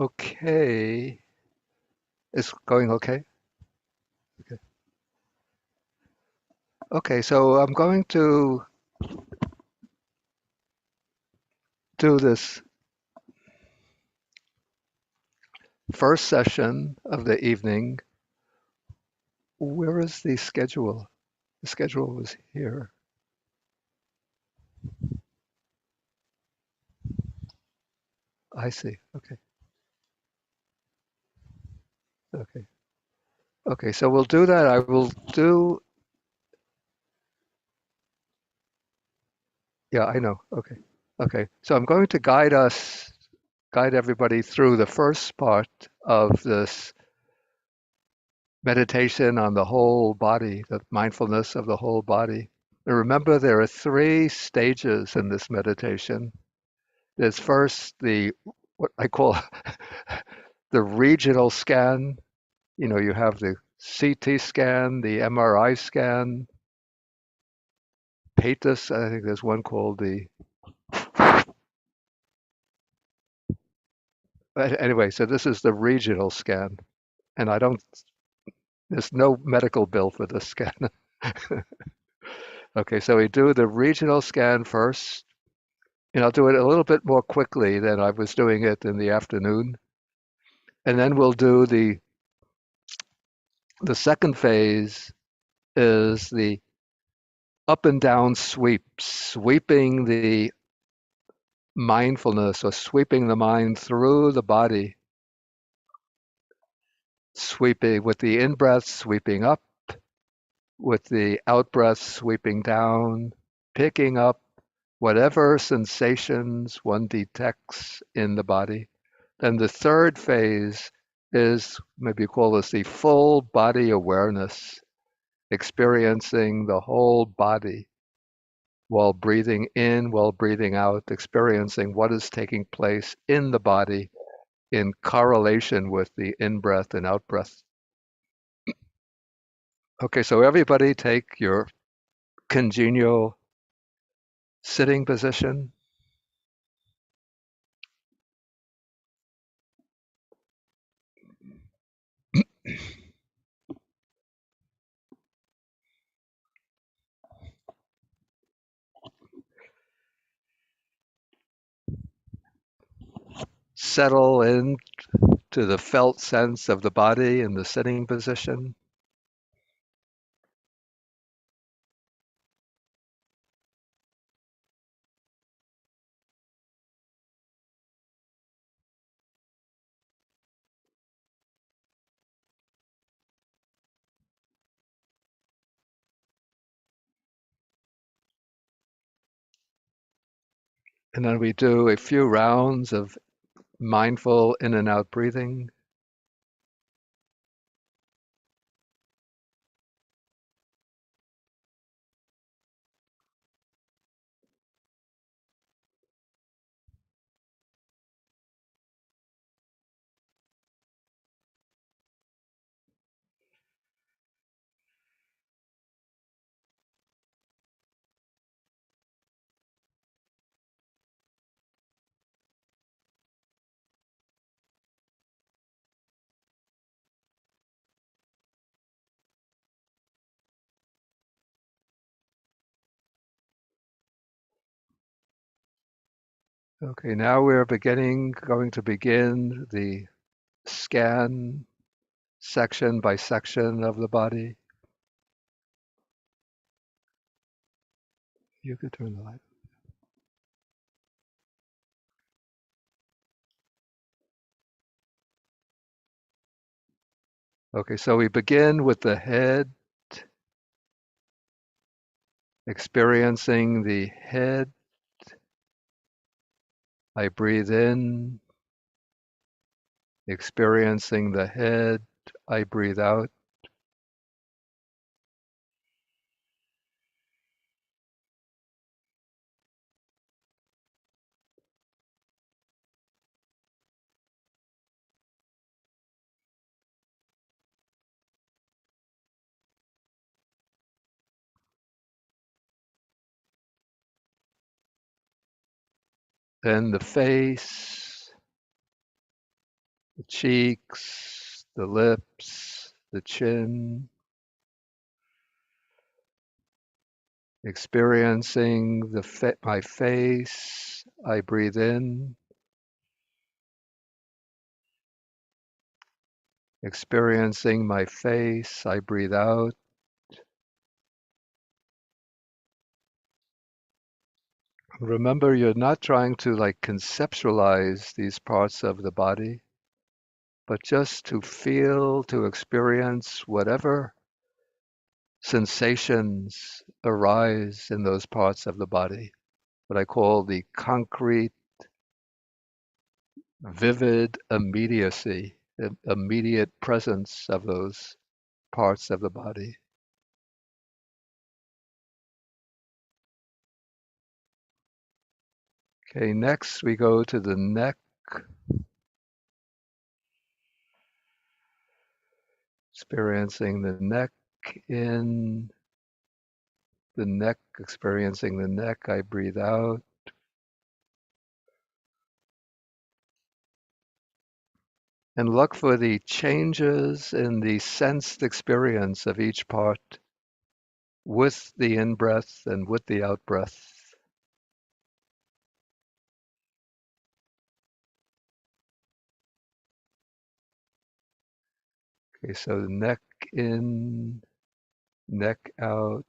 Okay. It's going okay? Okay. Okay, so I'm going to do this first session of the evening. Where is the schedule? The schedule was here. I see. Okay. Okay. Okay, so we'll do that. I will do, yeah, I know. Okay. Okay. So I'm going to guide everybody through the first part of this meditation on the whole body, the mindfulness of the whole body. And remember, there are three stages in this meditation. There's first what I call the regional scan. You know, you have the CT scan, the MRI scan, PATUS. I think there's one called the. Anyway, so this is the regional scan, and I don't. There's no medical bill for this scan. Okay, so we do the regional scan first, and I'll do it a little bit more quickly than I was doing it in the afternoon, and then we'll do the second phase is the up and down sweep, sweeping the mindfulness or sweeping the mind through the body, sweeping with the in breath, sweeping up, with the out breath, sweeping down, picking up whatever sensations one detects in the body. Then the third phase is maybe call this the full body awareness, experiencing the whole body while breathing in, while breathing out, experiencing what is taking place in the body in correlation with the in breath and out breath. Okay, so everybody take your congenial sitting position. Settle in to the felt sense of the body in the sitting position. And then we do a few rounds of mindful in and out breathing. Okay, now we're going to begin the scan section by section of the body. You could turn the light. Okay, so we begin with the head, experiencing the head. I breathe in, experiencing the head. I breathe out. Then the face, the cheeks, the lips, the chin, experiencing my face. I breathe in, experiencing my face. I breathe out. Remember, you're not trying to like conceptualize these parts of the body, but just to feel, to experience whatever sensations arise in those parts of the body, what I call the concrete, vivid immediacy, the immediate presence of those parts of the body. Okay, next we go to the neck, experiencing the neck in the neck, experiencing the neck. I breathe out. And look for the changes in the sensed experience of each part with the in-breath and with the out-breath. Okay, so neck in, neck out.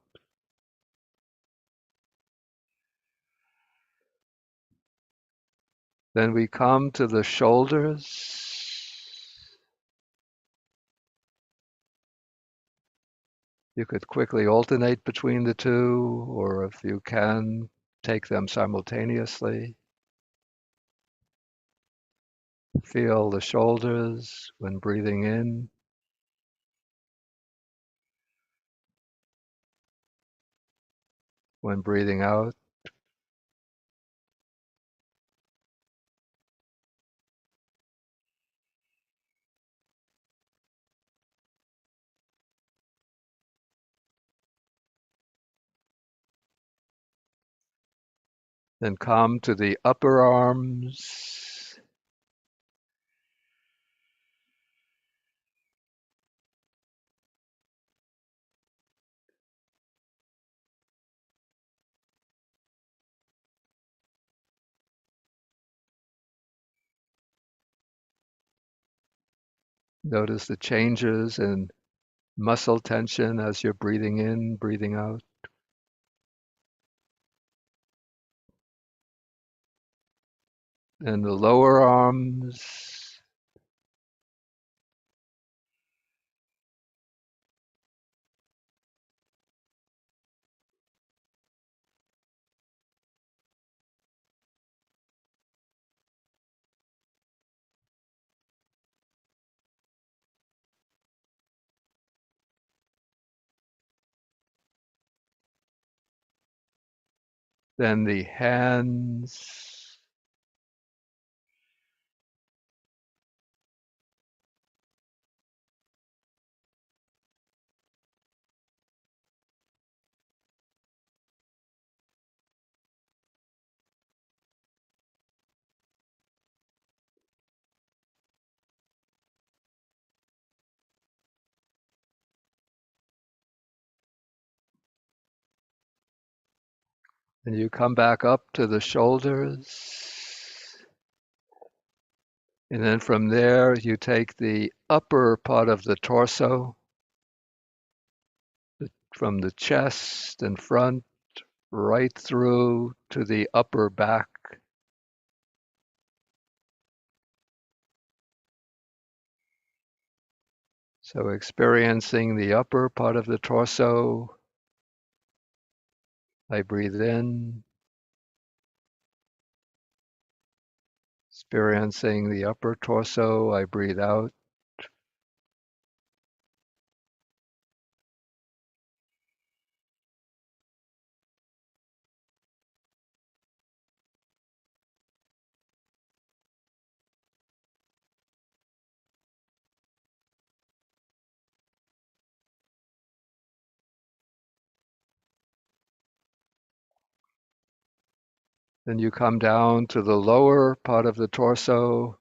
Then we come to the shoulders. You could quickly alternate between the two, or if you can, take them simultaneously. Feel the shoulders when breathing in, when breathing out. Then come to the upper arms. Notice the changes in muscle tension as you're breathing in, breathing out. And the lower arms. Then the hands. And you come back up to the shoulders. And then from there, you take the upper part of the torso, from the chest and front, right through to the upper back. So experiencing the upper part of the torso, I breathe in, experiencing the upper torso, I breathe out. Then you come down to the lower part of the torso,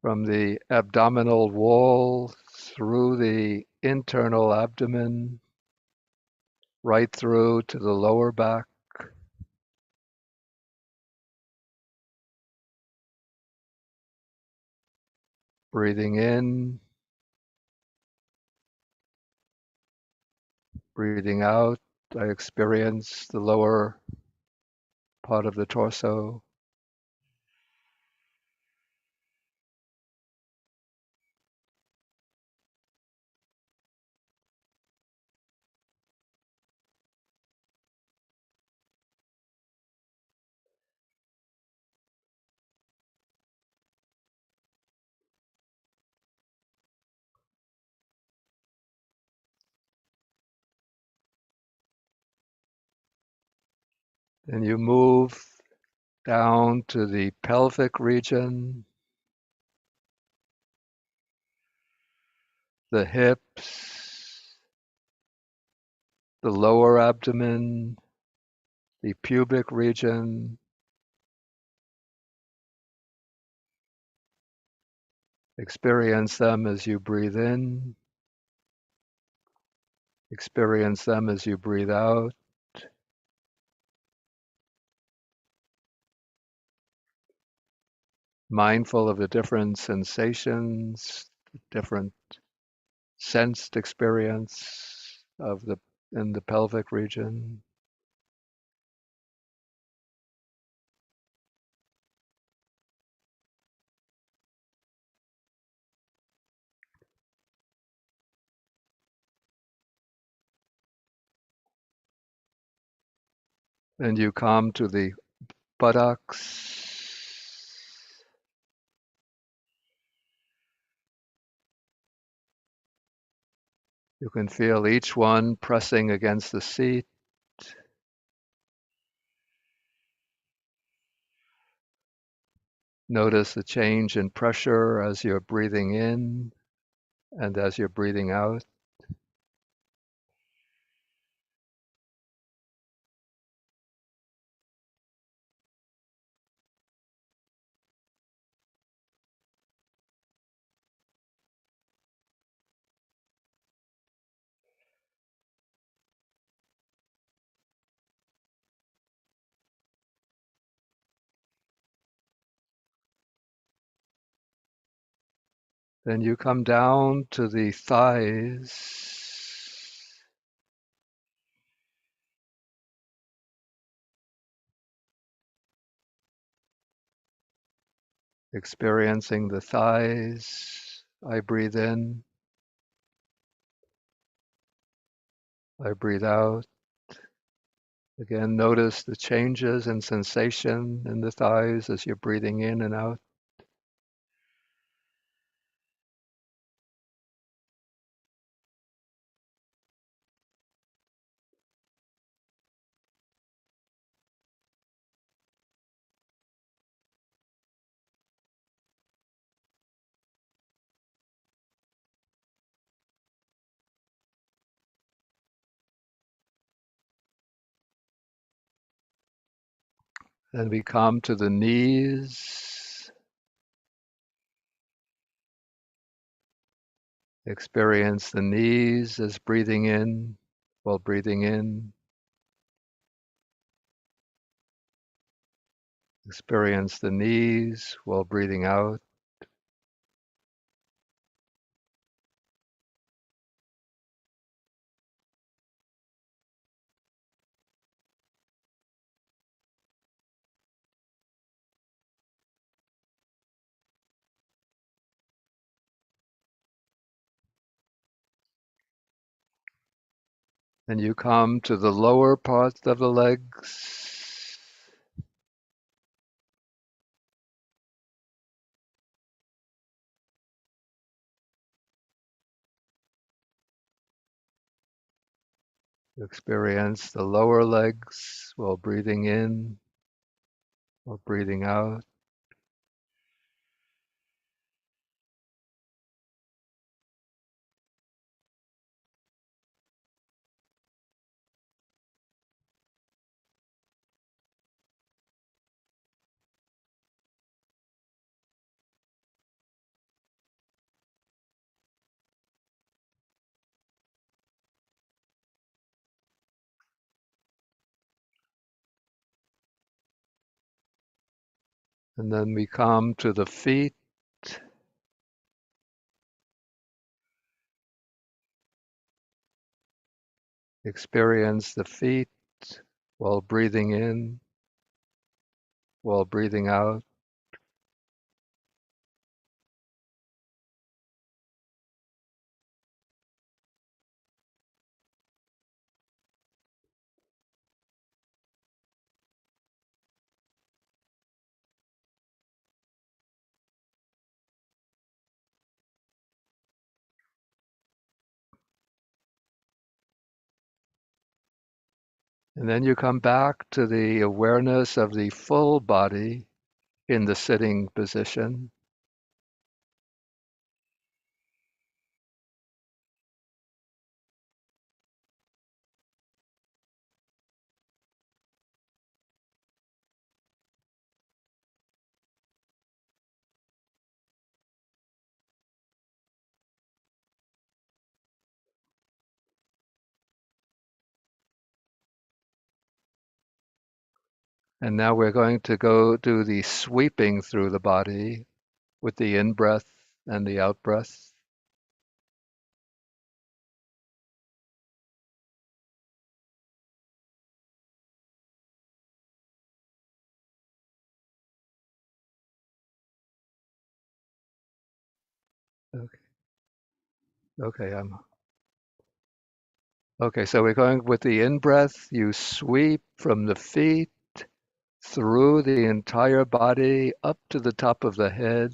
from the abdominal wall through the internal abdomen, right through to the lower back. Breathing in, breathing out, I experience the lower part of the torso. Then you move down to the pelvic region, the hips, the lower abdomen, the pubic region. Experience them as you breathe in. Experience them as you breathe out. Mindful of the different sensations, different sensed experience of the in the pelvic region. Then you come to the buttocks. You can feel each one pressing against the seat. Notice the change in pressure as you're breathing in and as you're breathing out. Then you come down to the thighs. Experiencing the thighs. I breathe in. I breathe out. Again, notice the changes in sensation in the thighs as you're breathing in and out. Then we come to the knees. Experience the knees as breathing in while breathing in. Experience the knees while breathing out. Then you come to the lower parts of the legs. Experience the lower legs while breathing in or breathing out. And then we come to the feet. Experience the feet while breathing in, while breathing out. And then you come back to the awareness of the full body in the sitting position. And now we're going to go do the sweeping through the body with the in-breath and the out-breath. Okay, okay, so we're going with the in-breath. You sweep from the feet through the entire body up to the top of the head,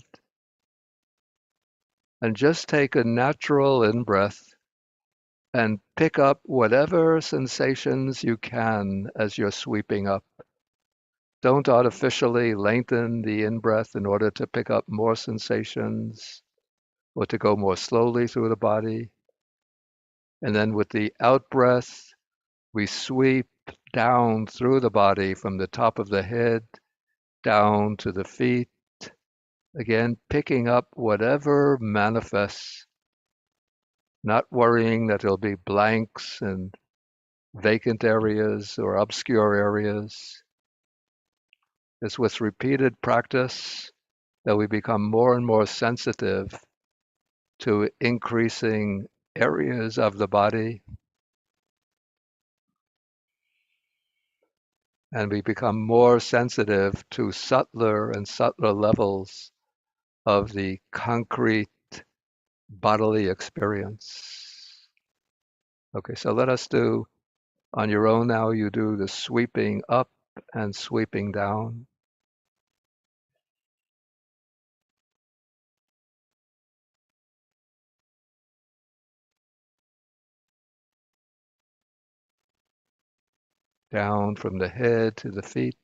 and just take a natural in-breath and pick up whatever sensations you can as you're sweeping up. Don't artificially lengthen the in-breath in order to pick up more sensations or to go more slowly through the body. And then with the out-breath, we sweep down through the body from the top of the head down to the feet. Again, picking up whatever manifests, not worrying that there'll be blanks and vacant areas or obscure areas. It's with repeated practice that we become more and more sensitive to increasing areas of the body, and we become more sensitive to subtler and subtler levels of the concrete bodily experience. Okay, so let us do on your own now. You do the sweeping up and sweeping down. Down from the head to the feet.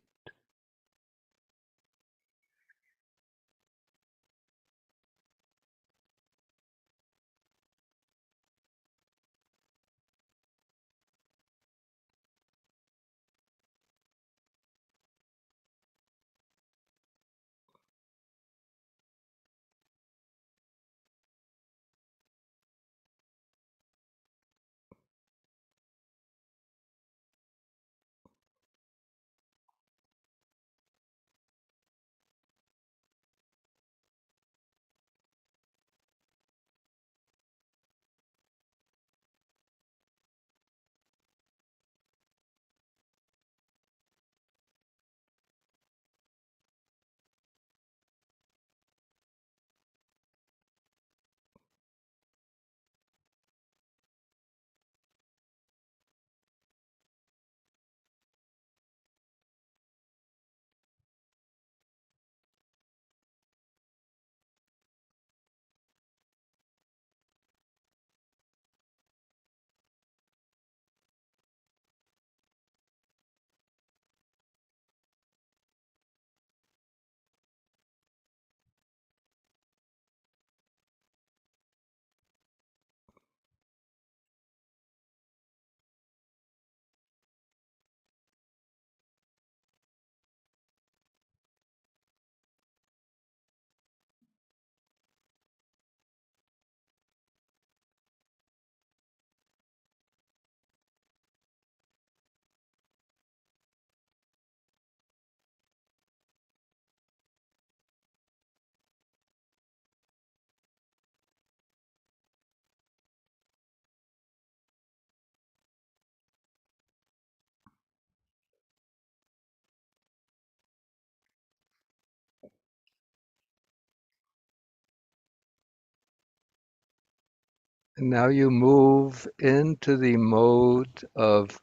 And now you move into the mode of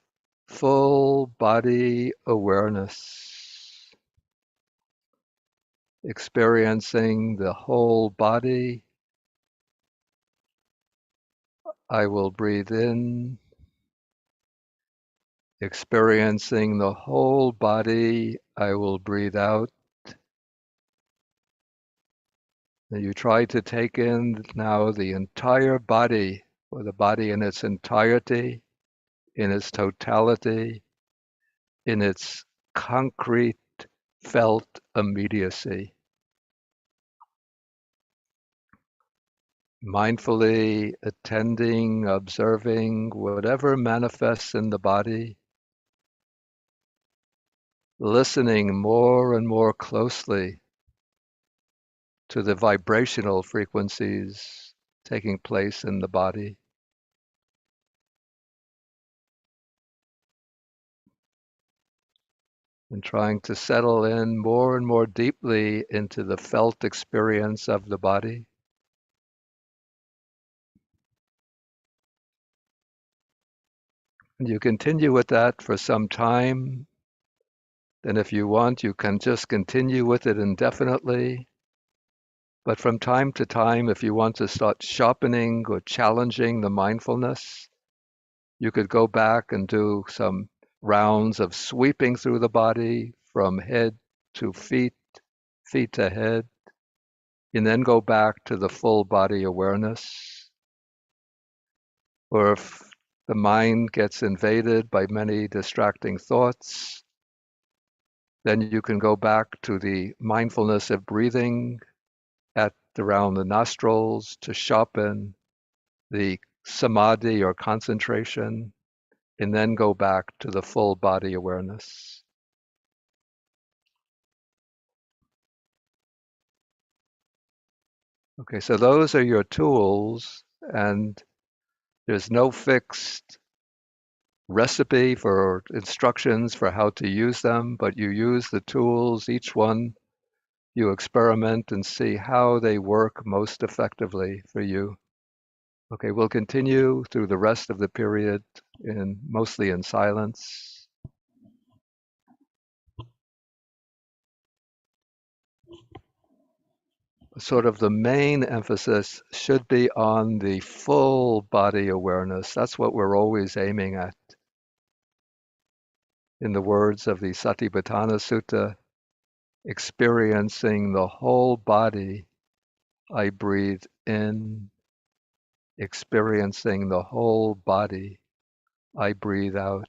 full body awareness, experiencing the whole body. I will breathe in, experiencing the whole body. I will breathe out. And you try to take in now the entire body, or the body in its entirety, in its totality, in its concrete felt immediacy. Mindfully attending, observing whatever manifests in the body, listening more and more closely to the vibrational frequencies taking place in the body, and trying to settle in more and more deeply into the felt experience of the body. And you continue with that for some time. Then if you want, you can just continue with it indefinitely. But from time to time, if you want to start sharpening or challenging the mindfulness, you could go back and do some rounds of sweeping through the body from head to feet, feet to head, and then go back to the full body awareness. Or if the mind gets invaded by many distracting thoughts, then you can go back to the mindfulness of breathing at around the nostrils to sharpen the samadhi or concentration, and then go back to the full body awareness. Okay, so those are your tools, and there's no fixed recipe for instructions for how to use them, but you use the tools, each one you experiment and see how they work most effectively for you. Okay, we'll continue through the rest of the period mostly in silence. Sort of the main emphasis should be on the full body awareness. That's what we're always aiming at. In the words of the Satipatthana Sutta, experiencing the whole body, I breathe in, experiencing the whole body, I breathe out.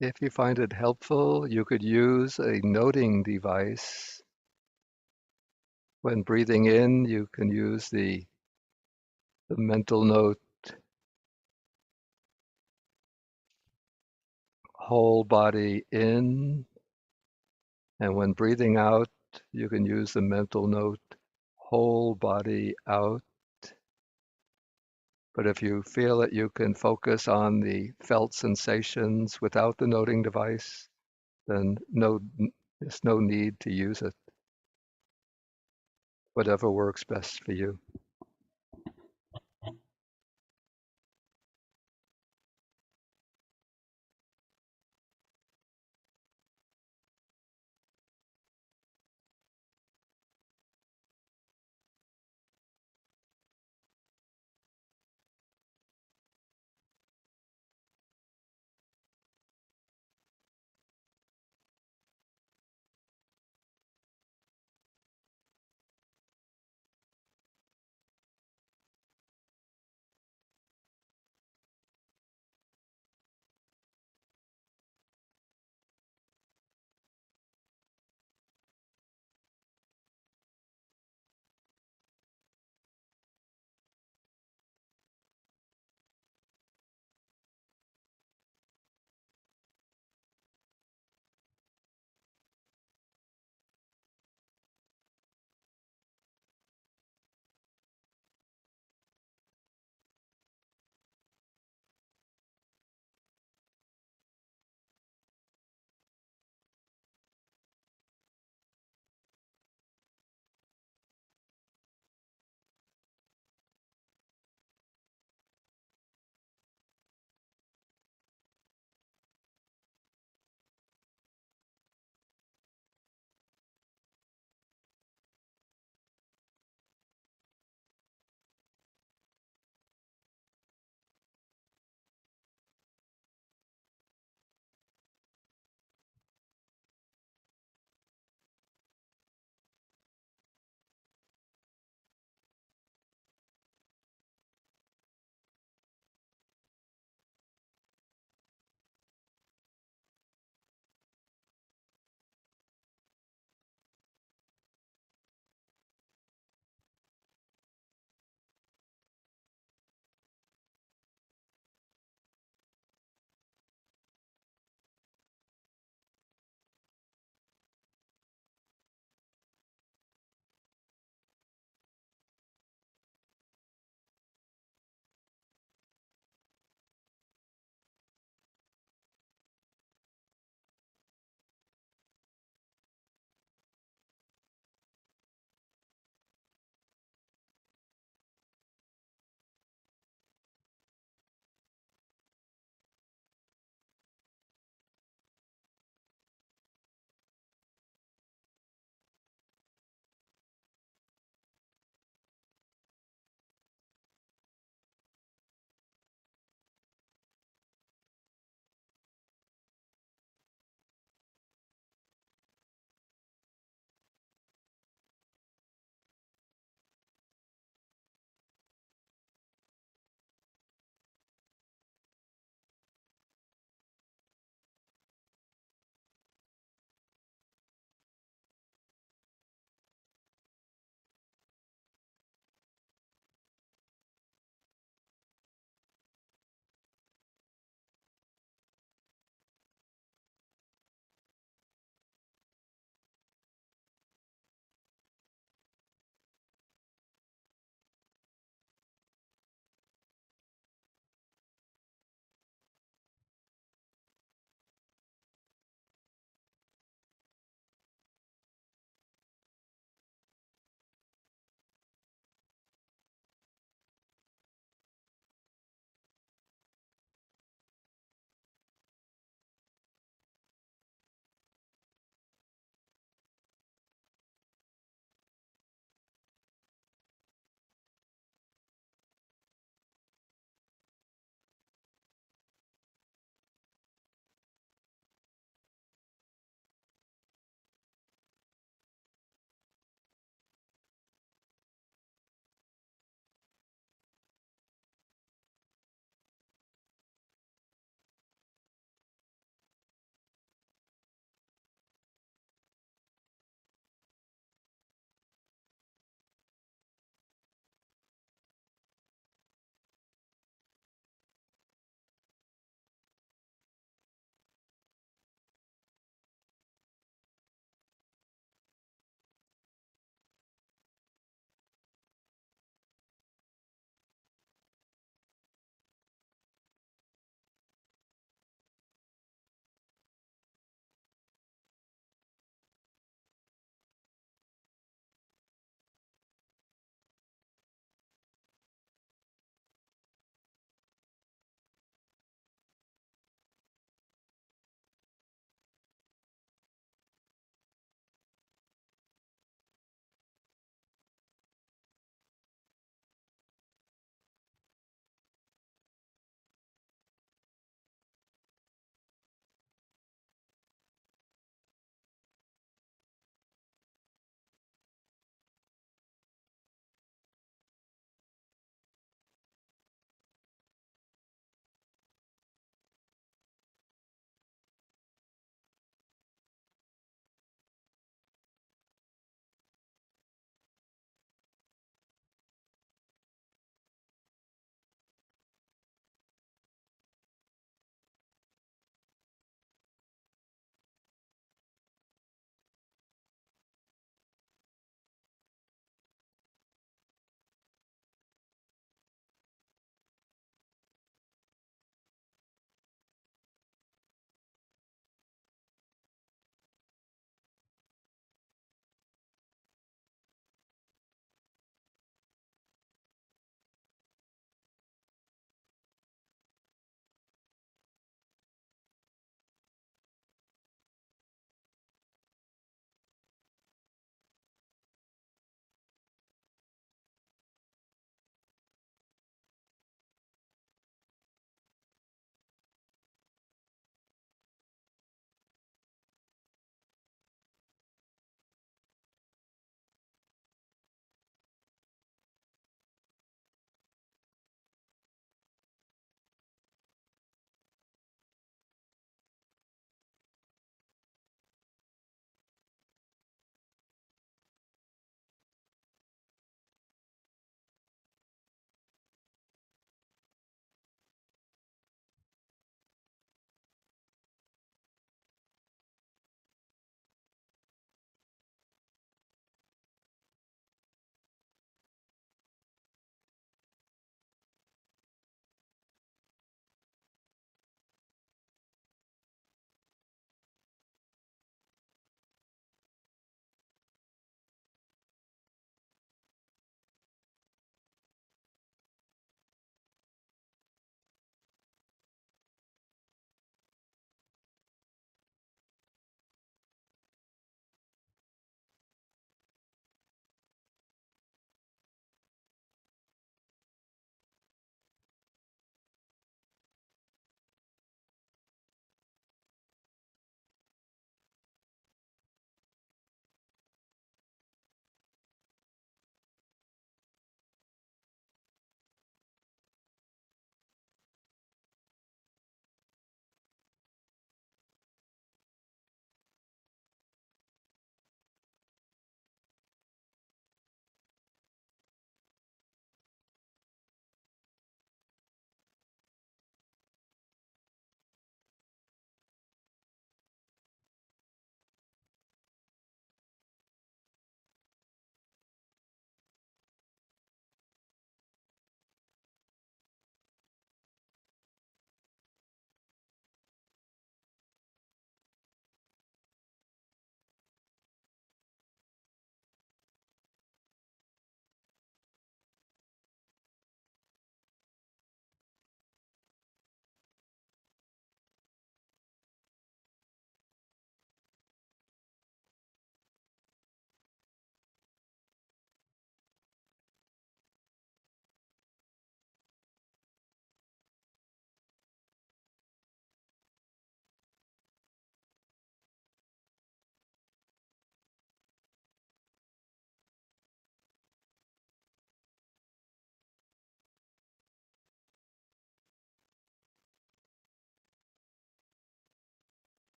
If you find it helpful, you could use a noting device. When breathing in, you can use the mental note, whole body in, and when breathing out, you can use the mental note, whole body out. But if you feel that you can focus on the felt sensations without the noting device, then there's no need to use it. Whatever works best for you.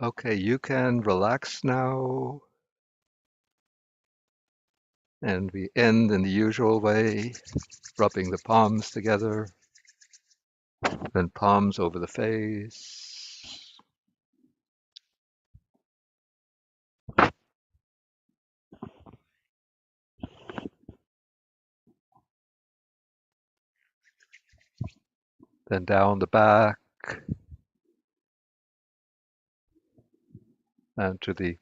Okay, you can relax now, and we end in the usual way, rubbing the palms together, then palms over the face, then down the back and to the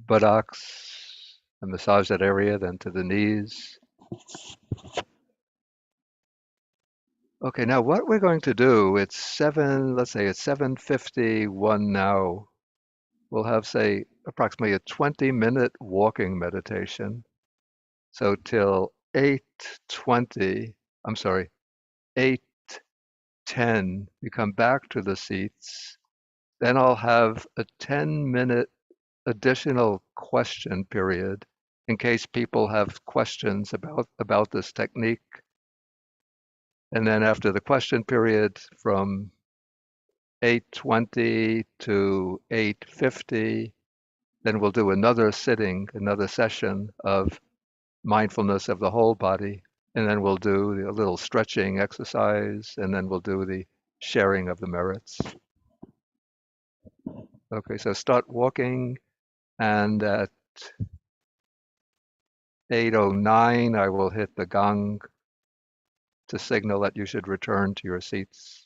buttocks, and massage that area, then to the knees. Okay, now what we're going to do, let's say it's 7:51 now. We'll have, say, approximately a 20-minute walking meditation. So till 8:20, I'm sorry, 8:10, we come back to the seats. Then I'll have a 10-minute additional question period in case people have questions about this technique. And then after the question period from 8:20 to 8:50, then we'll do another session of mindfulness of the whole body. And then we'll do a little stretching exercise, and then we'll do the sharing of the merits. Okay, so start walking, and at 8:09, I will hit the gong to signal that you should return to your seats.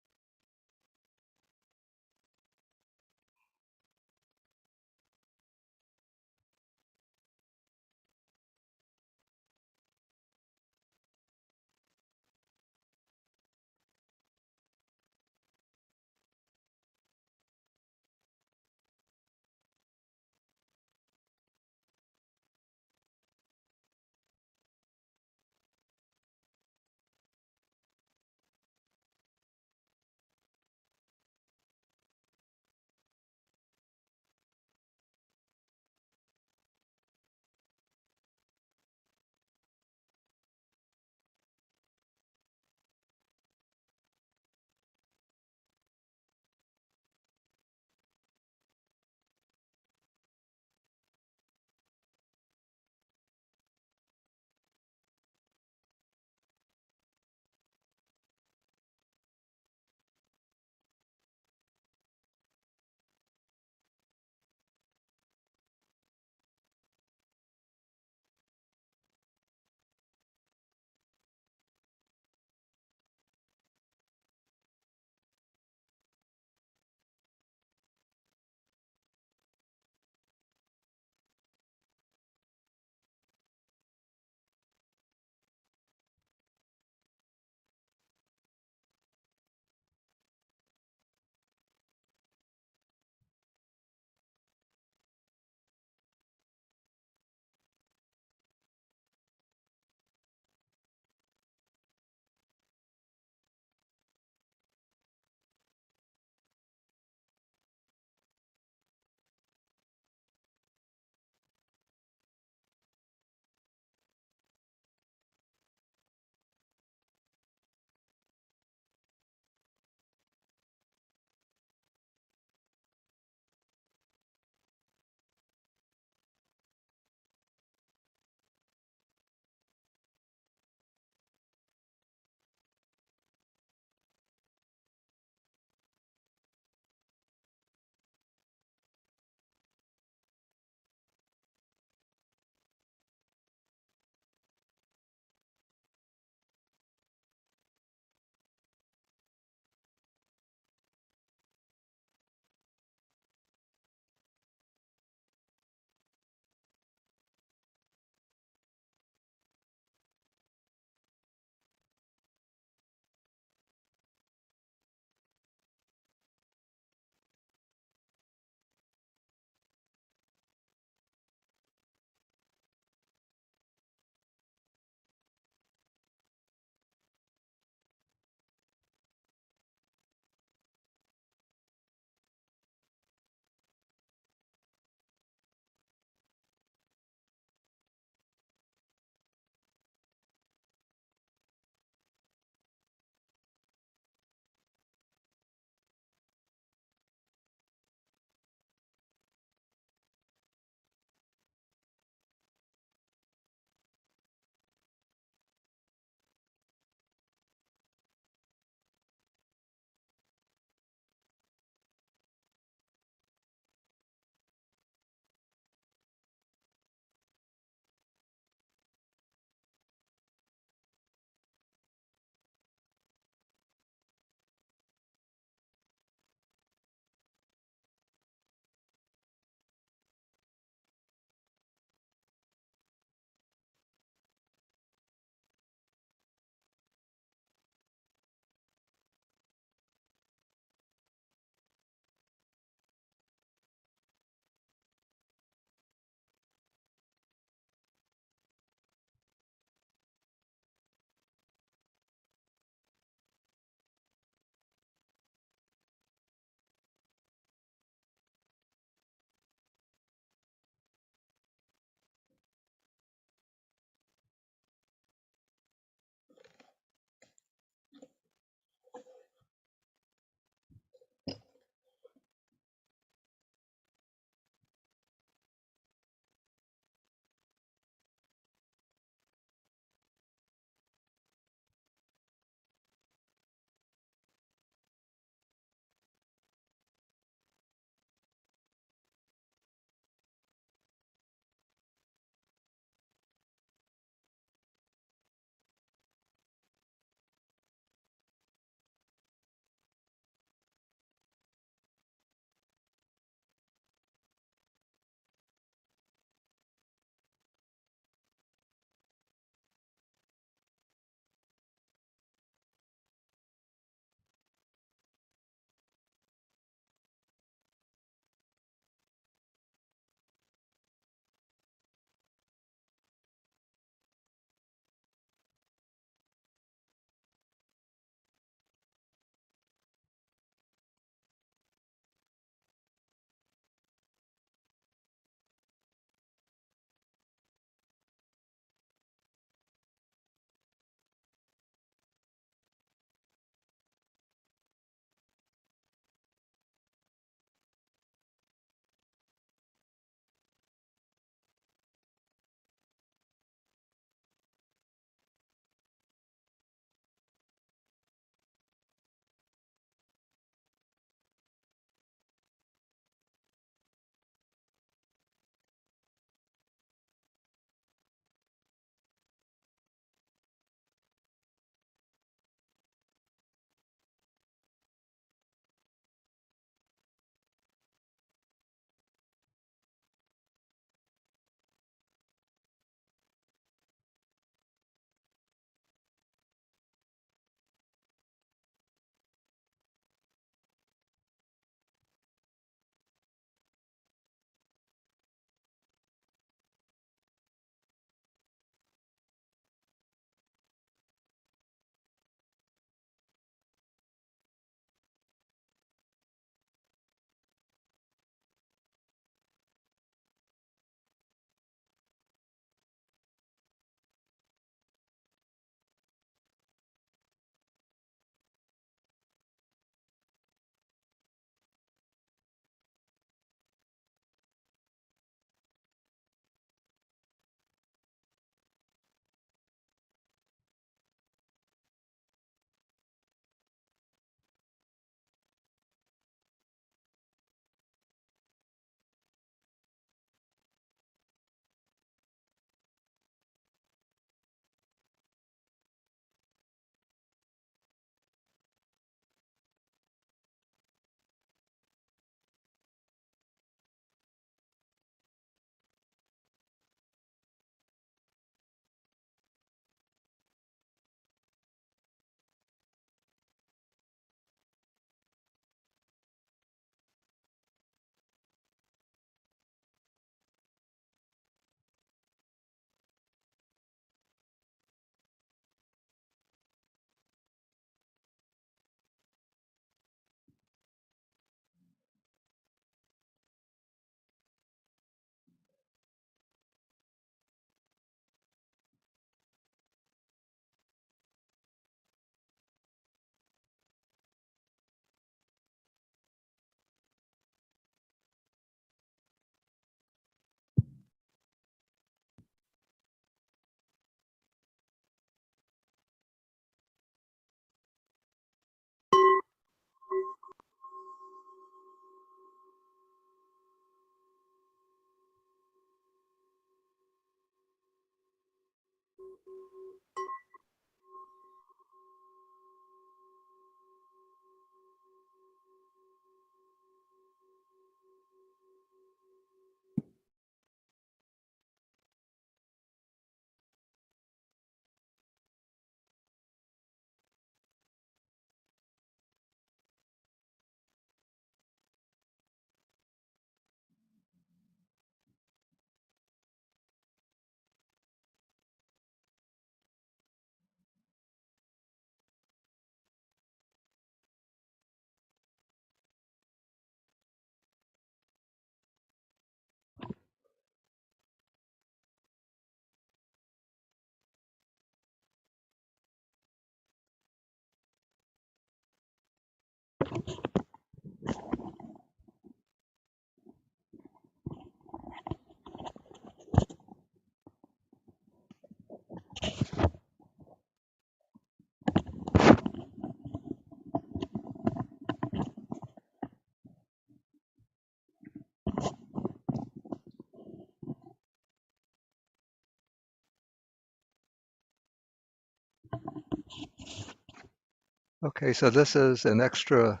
Okay, so this is an extra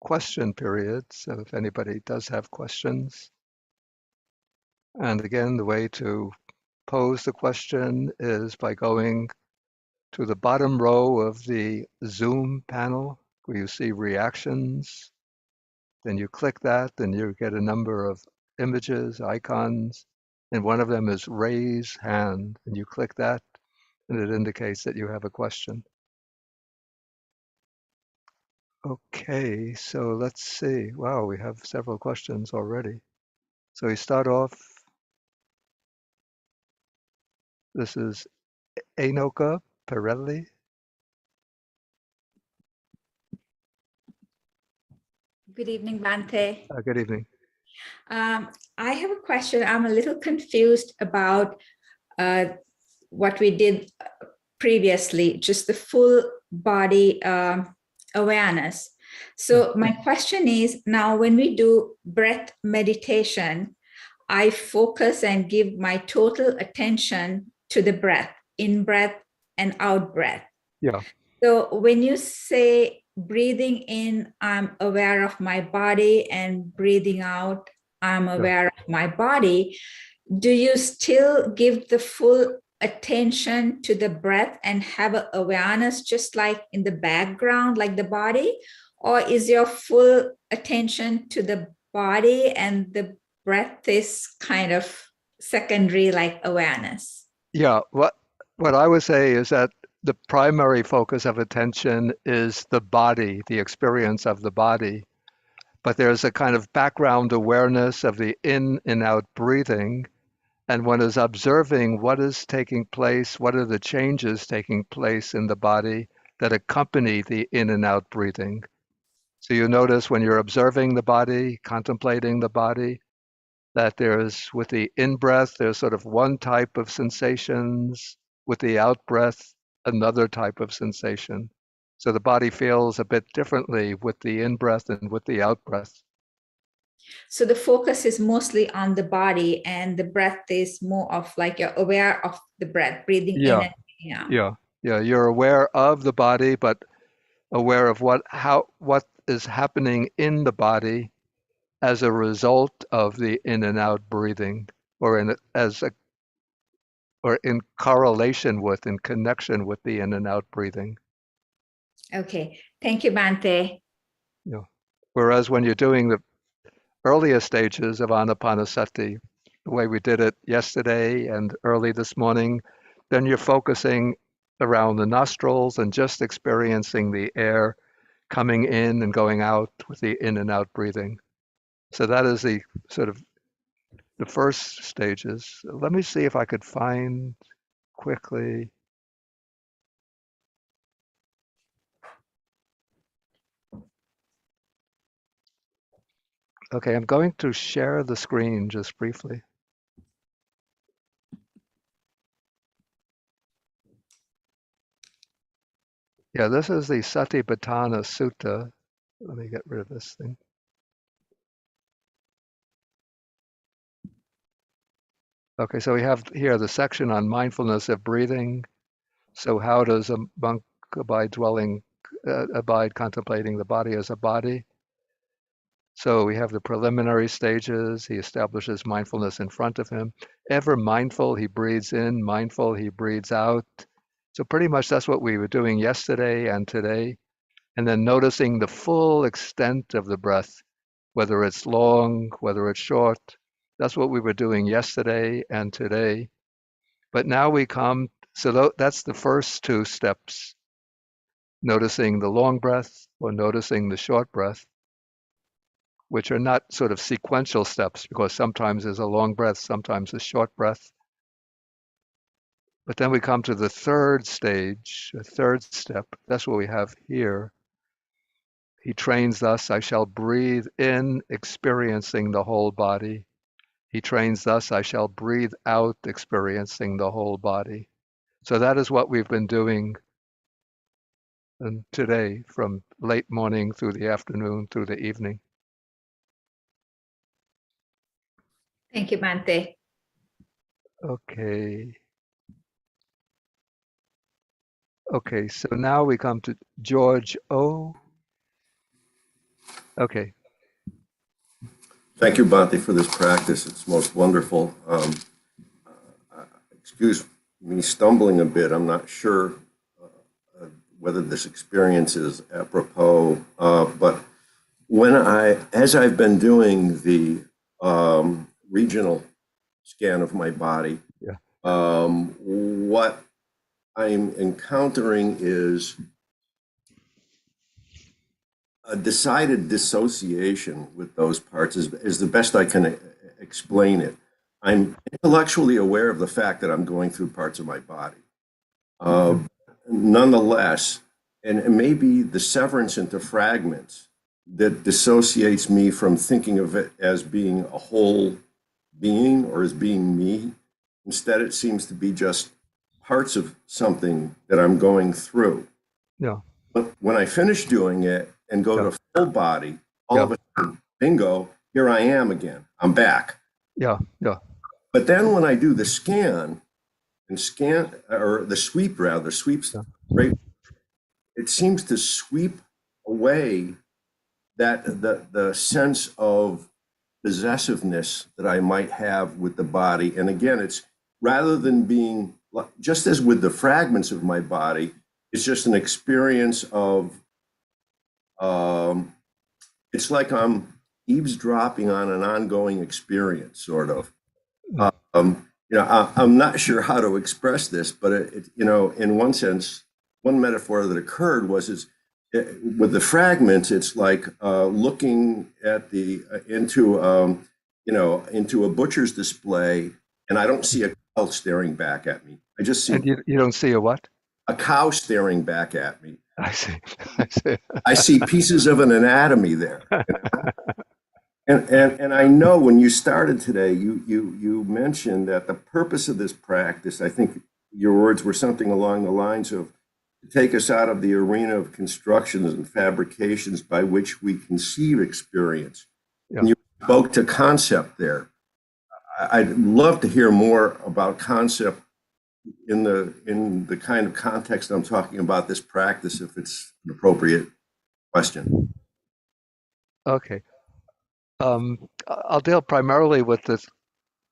question period. So if anybody does have questions, and again, the way to pose the question is by going to the bottom row of the Zoom panel where you see reactions. Then you click that, and you get a number of images, icons, and one of them is raise hand. And you click that, and it indicates that you have a question. Okay, so let's see. Wow, we have several questions already. So we start off. This is Enoka Pirelli. Good evening, Bhante. Good evening. I have a question. I'm a little confused about what we did previously, just the full body awareness. So my question is, now when we do breath meditation, I focus and give my total attention to the breath, in breath and out breath. Yeah. So when you say breathing in, I'm aware of my body, and breathing out, I'm aware of my body, do you still give the full attention to the breath and have an awareness just like in the background, like the body? Or is your full attention to the body and the breath is kind of secondary, like awareness? Yeah, what I would say is that the primary focus of attention is the body, the experience of the body. But there's a kind of background awareness of the in and out breathing, and one is observing what is taking place, what are the changes taking place in the body that accompany the in and out breathing. So you notice when you're observing the body, contemplating the body, that there's, with the in-breath, there's sort of one type of sensations, with the out-breath, another type of sensation. So the body feels a bit differently with the in-breath and with the out-breath. So the focus is mostly on the body, and the breath is more of like you're aware of the breath, breathing in and breathing out. Yeah. You're aware of the body, but aware of what is happening in the body as a result of the in and out breathing, or in correlation with, in connection with the in and out breathing. Okay, thank you, Bhante. Yeah. Whereas when you're doing the earlier stages of Anapanasati, the way we did it yesterday and early this morning, then you're focusing around the nostrils and just experiencing the air coming in and going out with the in and out breathing. So that is the sort of the first stages. Let me see if I could find quickly. Okay, I'm going to share the screen just briefly. Yeah, this is the Satipatthana Sutta. Let me get rid of this thing. Okay, so we have here the section on mindfulness of breathing. So how does a monk abide contemplating the body as a body? So we have the preliminary stages. He establishes mindfulness in front of him. Ever mindful, he breathes in, mindful, he breathes out. So pretty much that's what we were doing yesterday and today. And then noticing the full extent of the breath, whether it's long, whether it's short. That's what we were doing yesterday and today. But now we come, so that's the first two steps, noticing the long breath or noticing the short breath, which are not sort of sequential steps because sometimes there's a long breath, sometimes a short breath. But then we come to the third stage, a third step. That's what we have here. He trains thus, I shall breathe in, experiencing the whole body. He trains thus, I shall breathe out, experiencing the whole body. So that is what we've been doing today, from late morning through the afternoon through the evening. Thank you, Bhante. Okay. Okay, so now we come to George O. Okay. Thank you, Bhante, for this practice. It's most wonderful. Excuse me stumbling a bit. I'm not sure whether this experience is apropos, but as I've been doing the regional scan of my body, Yeah. what I'm encountering is a decided dissociation with those parts is the best I can explain it. I'm intellectually aware of the fact that I'm going through parts of my body. Nonetheless, and maybe the severance into fragments that dissociates me from thinking of it as being a whole being or as being me. Instead, it seems to be just parts of something that I'm going through. Yeah. But when I finish doing it and go Yeah. to full body, all Yeah. of a sudden, bingo, here I am again. I'm back. Yeah. Yeah. But then when I do the scan or the sweep rather, sweeps, Yeah. right? It seems to sweep away that the sense of possessiveness that I might have with the body. And again, it's rather than being just as with the fragments of my body, it's just an experience of it's like I'm eavesdropping on an ongoing experience, sort of. I'm not sure how to express this, but in one sense, one metaphor that occurred was with the fragments, it's like looking at into a butcher's display, and I don't see a cow staring back at me. I just see And you don't see a what? a cow staring back at me. I see. I see. I see pieces of an anatomy there. And I know when you started today, you mentioned that the purpose of this practice, I think your words were something along the lines of to take us out of the arena of constructions and fabrications by which we conceive experience. Yeah. And you spoke to concept there. I'd love to hear more about concept in the kind of context I'm talking about this practice, if it's an appropriate question. Okay. I'll deal primarily with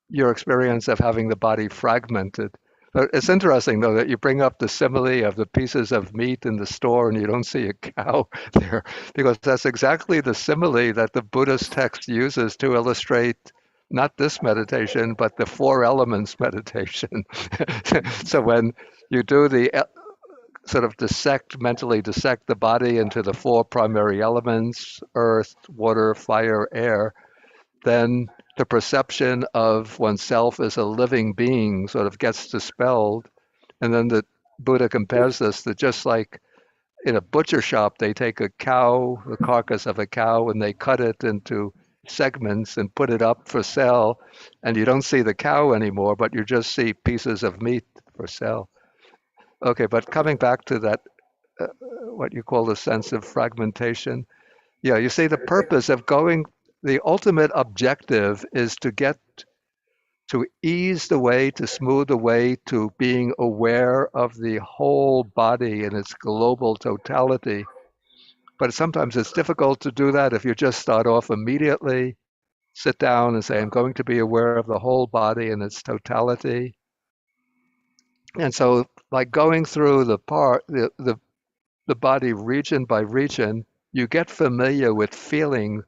your experience of having the body fragmented. But it's interesting, though, that you bring up the simile of the pieces of meat in the store and you don't see a cow there, because that's exactly the simile that the Buddhist text uses to illustrate not this meditation, but the four elements meditation. So when you do the sort of mentally dissect the body into the four primary elements, earth, water, fire, air, then the perception of oneself as a living being sort of gets dispelled. And then the Buddha compares this to just like in a butcher shop, they take a cow, the carcass of a cow, and they cut it into segments and put it up for sale. And you don't see the cow anymore, but you just see pieces of meat for sale. Okay, but coming back to that, what you call the sense of fragmentation. Yeah, you see the purpose of the ultimate objective is to ease the way, to smooth the way to being aware of the whole body in its global totality. but sometimes it's difficult to do that if you just start off immediately, sit down and say, I'm going to be aware of the whole body in its totality. And so, like going through the body region by region, you get familiar with feeling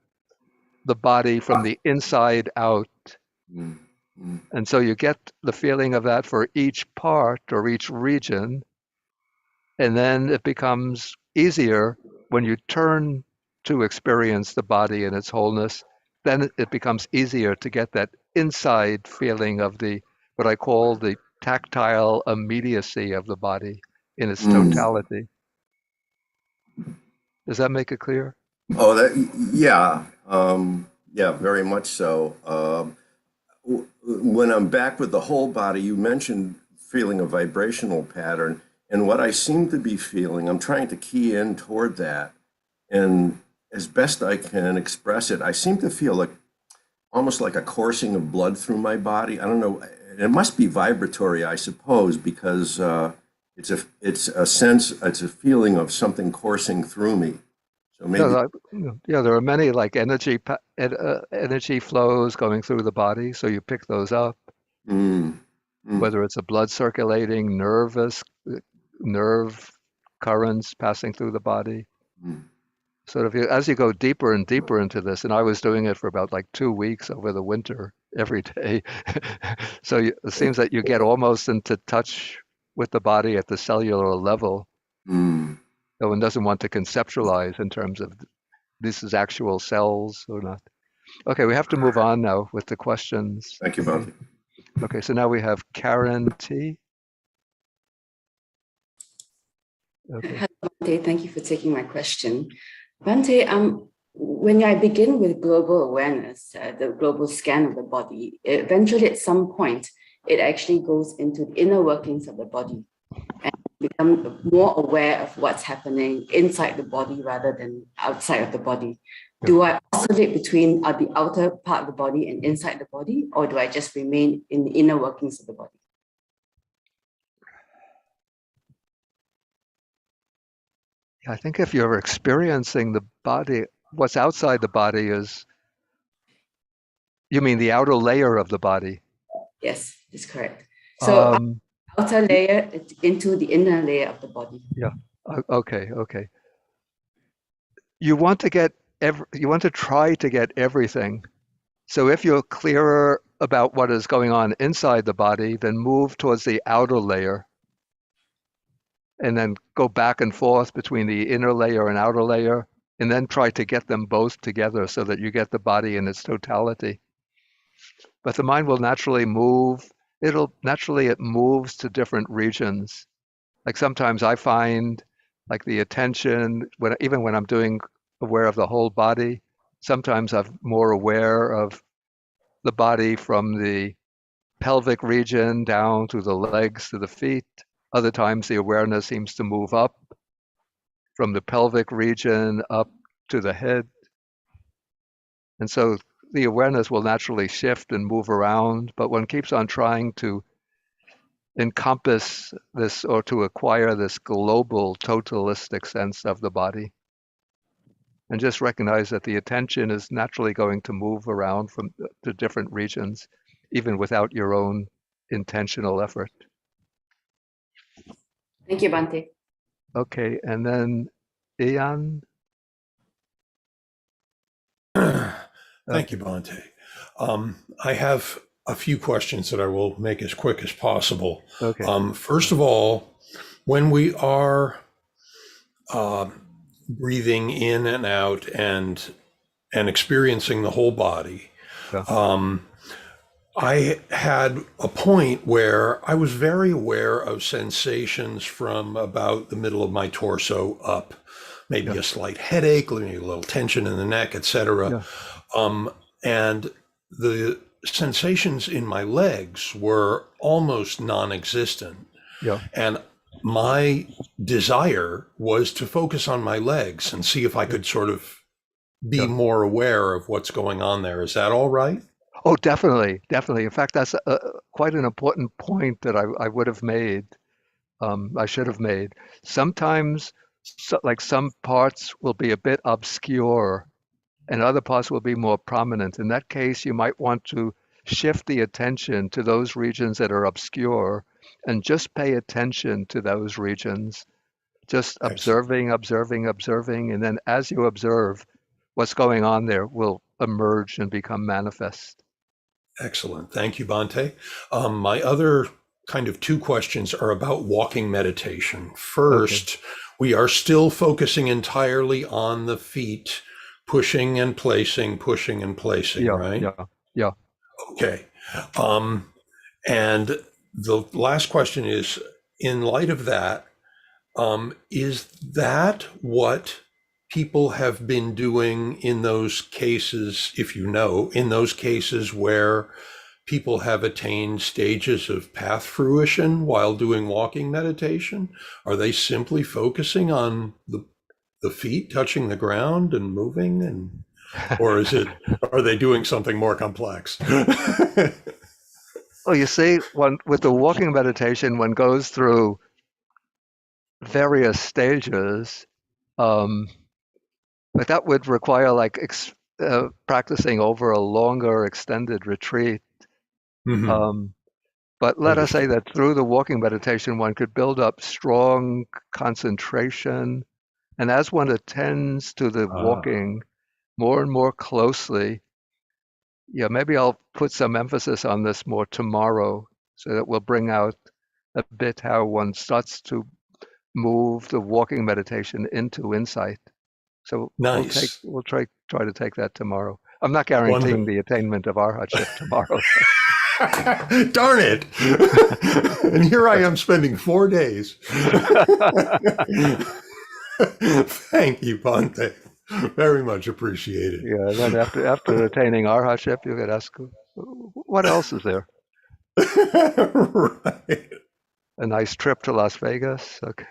the body from the inside out. mm, mm, And so you get the feeling of that for each part or each region. And then it becomes easier when you turn to experience the body in its wholeness. Then it becomes easier to get that inside feeling of the what I call the tactile immediacy of the body in its mm. totality. Does that make it clear? Oh, yeah, yeah, very much so. When I'm back with the whole body, you mentioned feeling a vibrational pattern, and what I seem to be feeling, I'm trying to key in toward that, and as best I can express it, I seem to feel like almost like a coursing of blood through my body. I don't know. It must be vibratory, I suppose, because it's a sense, it's a feeling of something coursing through me. So Yeah, maybe. yeah, there are many like energy flows going through the body, so you pick those up, Mm, mm, whether it's a blood circulating, nerve currents passing through the body. mm, Sort of as you go deeper and deeper into this, and I was doing it for about like 2 weeks over the winter every day. So it seems that you get almost into touch with the body at the cellular level. mm. No one doesn't want to conceptualize in terms of this is actual cells or not. Okay, we have to move on now with the questions. Thank you, Okay. Bounty. Okay, so now we have Karen T. Okay. Hello, Bante. Thank you for taking my question. Bante, when I begin with global awareness, the global scan of the body, eventually at some point, it actually goes into the inner workings of the body and become more aware of what's happening inside the body rather than outside of the body. Yeah. Do I oscillate between the outer part of the body and inside the body, or do I just remain in the inner workings of the body? I think if you're experiencing the body, what's outside the body is, you mean the outer layer of the body? Yes, that's correct. So Um, outer layer into the inner layer of the body. yeah. Okay. Okay. You want to get you want to try to get everything. So if you're clearer about what is going on inside the body, then move towards the outer layer and then go back and forth between the inner layer and outer layer, and then try to get them both together so that you get the body in its totality. But the mind will naturally move. It moves to different regions. Like sometimes I find like the attention even when I'm doing aware of the whole body, sometimes I'm more aware of the body from the pelvic region down to the legs to the feet. Other times the awareness seems to move up from the pelvic region up to the head. And so the awareness will naturally shift and move around, but one keeps on trying to encompass this or to acquire this global totalistic sense of the body. And just recognize that the attention is naturally going to move around from to different regions, even without your own intentional effort. Thank you, Bante. Okay, and then Ian. Thank you, Bante. I have a few questions that I will make as quick as possible. Okay. First of all, when we are breathing in and out and experiencing the whole body, Yeah. I had a point where I was very aware of sensations from about the middle of my torso up, maybe Yeah. a slight headache, maybe a little tension in the neck, etc. Yeah. And the sensations in my legs were almost non-existent. Yeah. And my desire was to focus on my legs and see if I could sort of be Yeah. more aware of what's going on there. Is that all right? Oh, definitely, definitely. In fact, that's quite an important point that I would have made. I should have made. Sometimes so, like some parts will be a bit obscure and other parts will be more prominent. In that case, you might want to shift the attention to those regions that are obscure and just pay attention to those regions, just Excellent. observing. And then as you observe, what's going on there will emerge and become manifest. Excellent. Thank you, Bhante. My other kind of two questions are about walking meditation. Okay. First, we are still focusing entirely on the feet, pushing and placing, Yeah, right? yeah, yeah. Okay. And the last question is, in light of that, is that what people have been doing in those cases, if you know, in those cases where people have attained stages of path fruition while doing walking meditation? Are they simply focusing on the feet touching the ground and moving, and or are they doing something more complex? Well, you see, one with the walking meditation, one goes through various stages, um, but that would require like practicing over a longer, extended retreat. Hmm. Um, but let us say Understood. that through the walking meditation, one could build up strong concentration. And as one attends to the Ah, walking more and more closely, yeah, maybe I'll put some emphasis on this more tomorrow so that we'll bring out a bit how one starts to move the walking meditation into insight. So nice. we'll try to take that tomorrow. I'm not guaranteeing Wonderful. the attainment of arhatship tomorrow. Darn it. And here I am spending 4 days. Thank you, Ponte. Very much appreciated. Yeah, and then after attaining arhatship, you could ask, what else is there? Right. A nice trip to Las Vegas. Okay.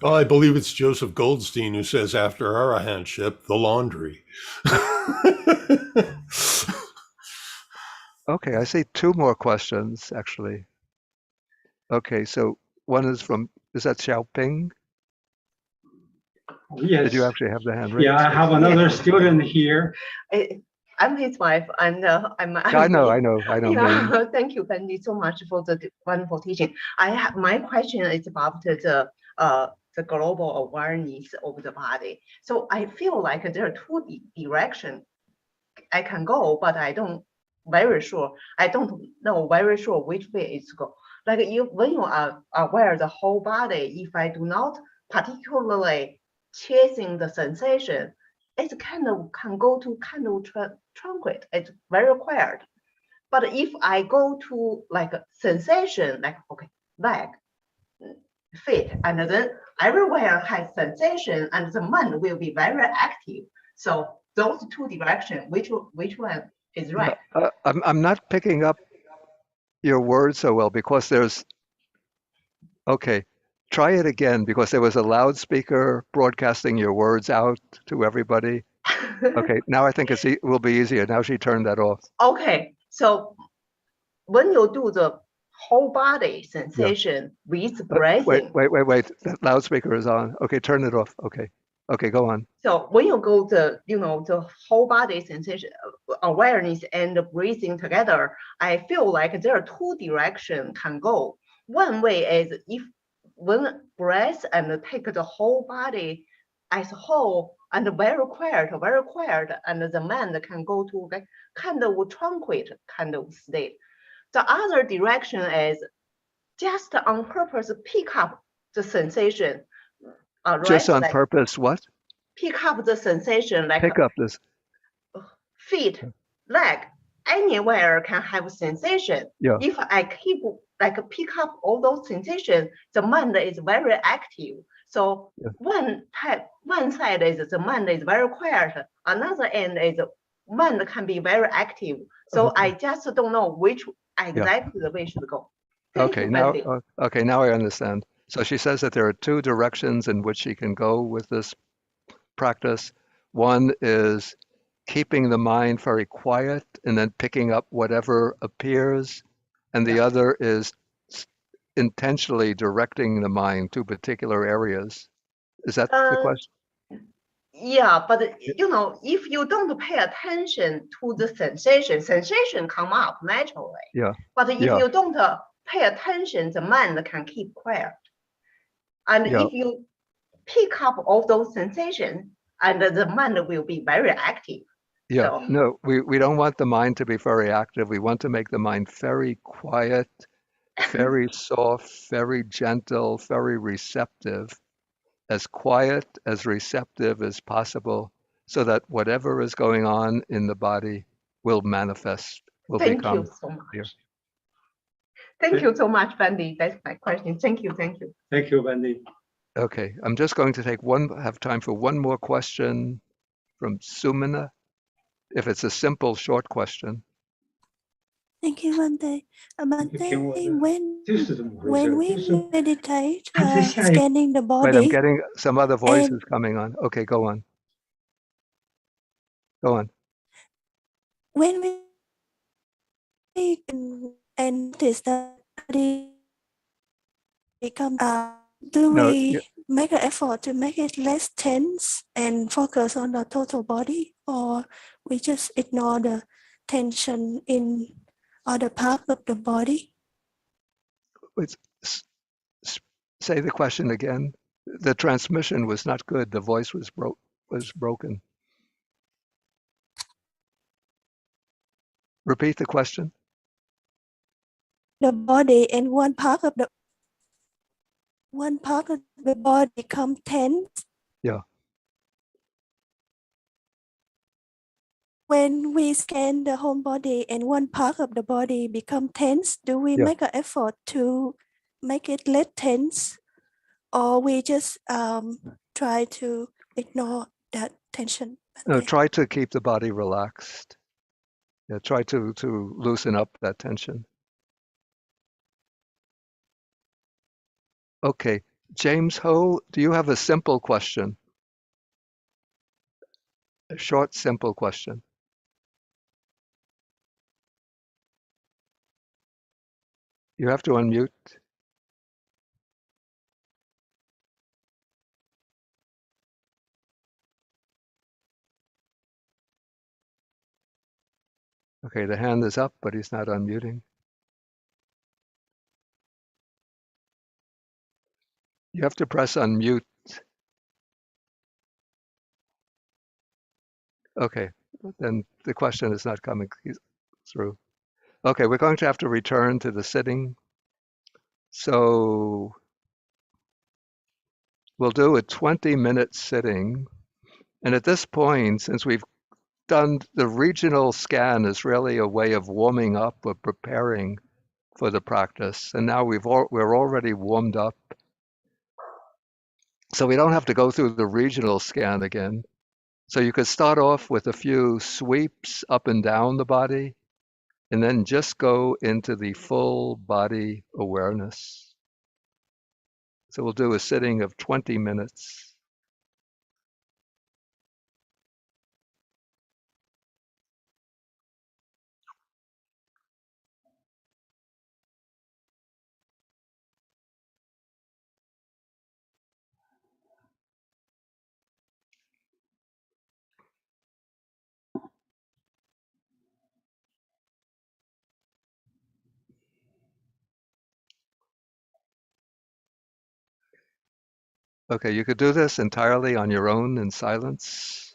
Well, I believe it's Joseph Goldstein who says after arahantship, the laundry. Okay, I see two more questions actually. Okay, so one is that Xiaoping? Did you Yes. actually have the hand Yeah, I raised? have another student here. I'm his wife, and I'm Yeah, I the, know, Ming. yeah. Thank you, Bendy, so much for the wonderful teaching. I have my question is about the global awareness of the body. So I feel like there are two directions I can go, but I don't know very sure which way it's go. Like when you are aware the whole body, if I do not particularly chasing the sensation, it kind of can go to kind of tranquil. It's very quiet. But if I go to like a sensation, like okay, leg, feet, and then everywhere has sensation, and the mind will be very active. So those two directions, which one is Yeah, right? I'm not picking up your words so well because okay, try it again because there was a loudspeaker broadcasting your words out to everybody. Okay, now I think it will be easier. Now she turned that off. Okay, so when you do the whole body Yeah. sensation with Wait, breathing, That loudspeaker is on. Okay, turn it off. Okay, go on. so when you go the whole body sensation, awareness and breathing together, I feel like there are two directions can go. One way is if when breath and take the whole body as a whole and very quiet, and the mind can go to like kind of tranquil kind of state. The other direction is just on purpose pick up the sensation, Just right? on Like purpose, what? pick up the sensation, like Pick up this. feet, leg, anywhere can have sensation. Yeah, If I keep like pick up all those sensations, the mind is very active. So yeah. one side is the mind is very quiet. Another end is mind can be very active. So Okay. I just don't know which Yeah. exactly the way should go. Thank you, Now, Bendy. okay, now I understand. So she says that there are two directions in which she can go with this practice. One is keeping the mind very quiet and then picking up whatever appears, and the Yeah. other is intentionally directing the mind to particular areas. Is that the Uh, question? yeah, but if you don't pay attention to the sensation come up naturally. Yeah. But if Yeah. you don't pay attention, the mind can keep quiet. And Yeah. if you pick up all those sensations, and the mind will be very active. Yeah. So, No, we don't want the mind to be very active. We want to make the mind very quiet, very soft, very gentle, very receptive, as quiet, as receptive as possible, so that whatever is going on in the body will manifest, will thank you become so much. clear. Thank you so much, Bandy. That's my question. Thank you. Thank you. Thank you, Wendy. Okay, I'm just going to have time for one more question from Sumina, if it's a simple, short question. Thank you, Bante. 给我的 When 就是这么回事 when 儿， we 就是 meditate, 它这下一 scanning the Wait, I'm body, getting some other voices and coming on. Okay, go on. Go on. when we and notice the body become, do No, we make an effort to make it less tense and focus on the total body, or we just ignore the tension in other part of the body? say the question again. The transmission was not good. The voice was broken. Repeat the question. The body and one part of the body become tense. Yeah. When we scan the whole body and one part of the body become tense, do we Yeah. make an effort to make it less tense, or we just try to ignore that tension? No, try to keep the body relaxed. Yeah, try to loosen up that tension. Okay, James Ho, do you have a simple question? A short, simple question. You have to unmute. Okay, the hand is up, but he's not unmuting. You have to press unmute. Okay, then the question is not coming through. Okay, we're going to have to return to the sitting. So we'll do a 20-minute sitting. And at this point, since we've done the regional scan is really a way of warming up or preparing for the practice. And now we're already warmed up. So we don't have to go through the regional scan again. So you could start off with a few sweeps up and down the body, and then just go into the full body awareness. So we'll do a sitting of 20 minutes. Okay, you could do this entirely on your own in silence.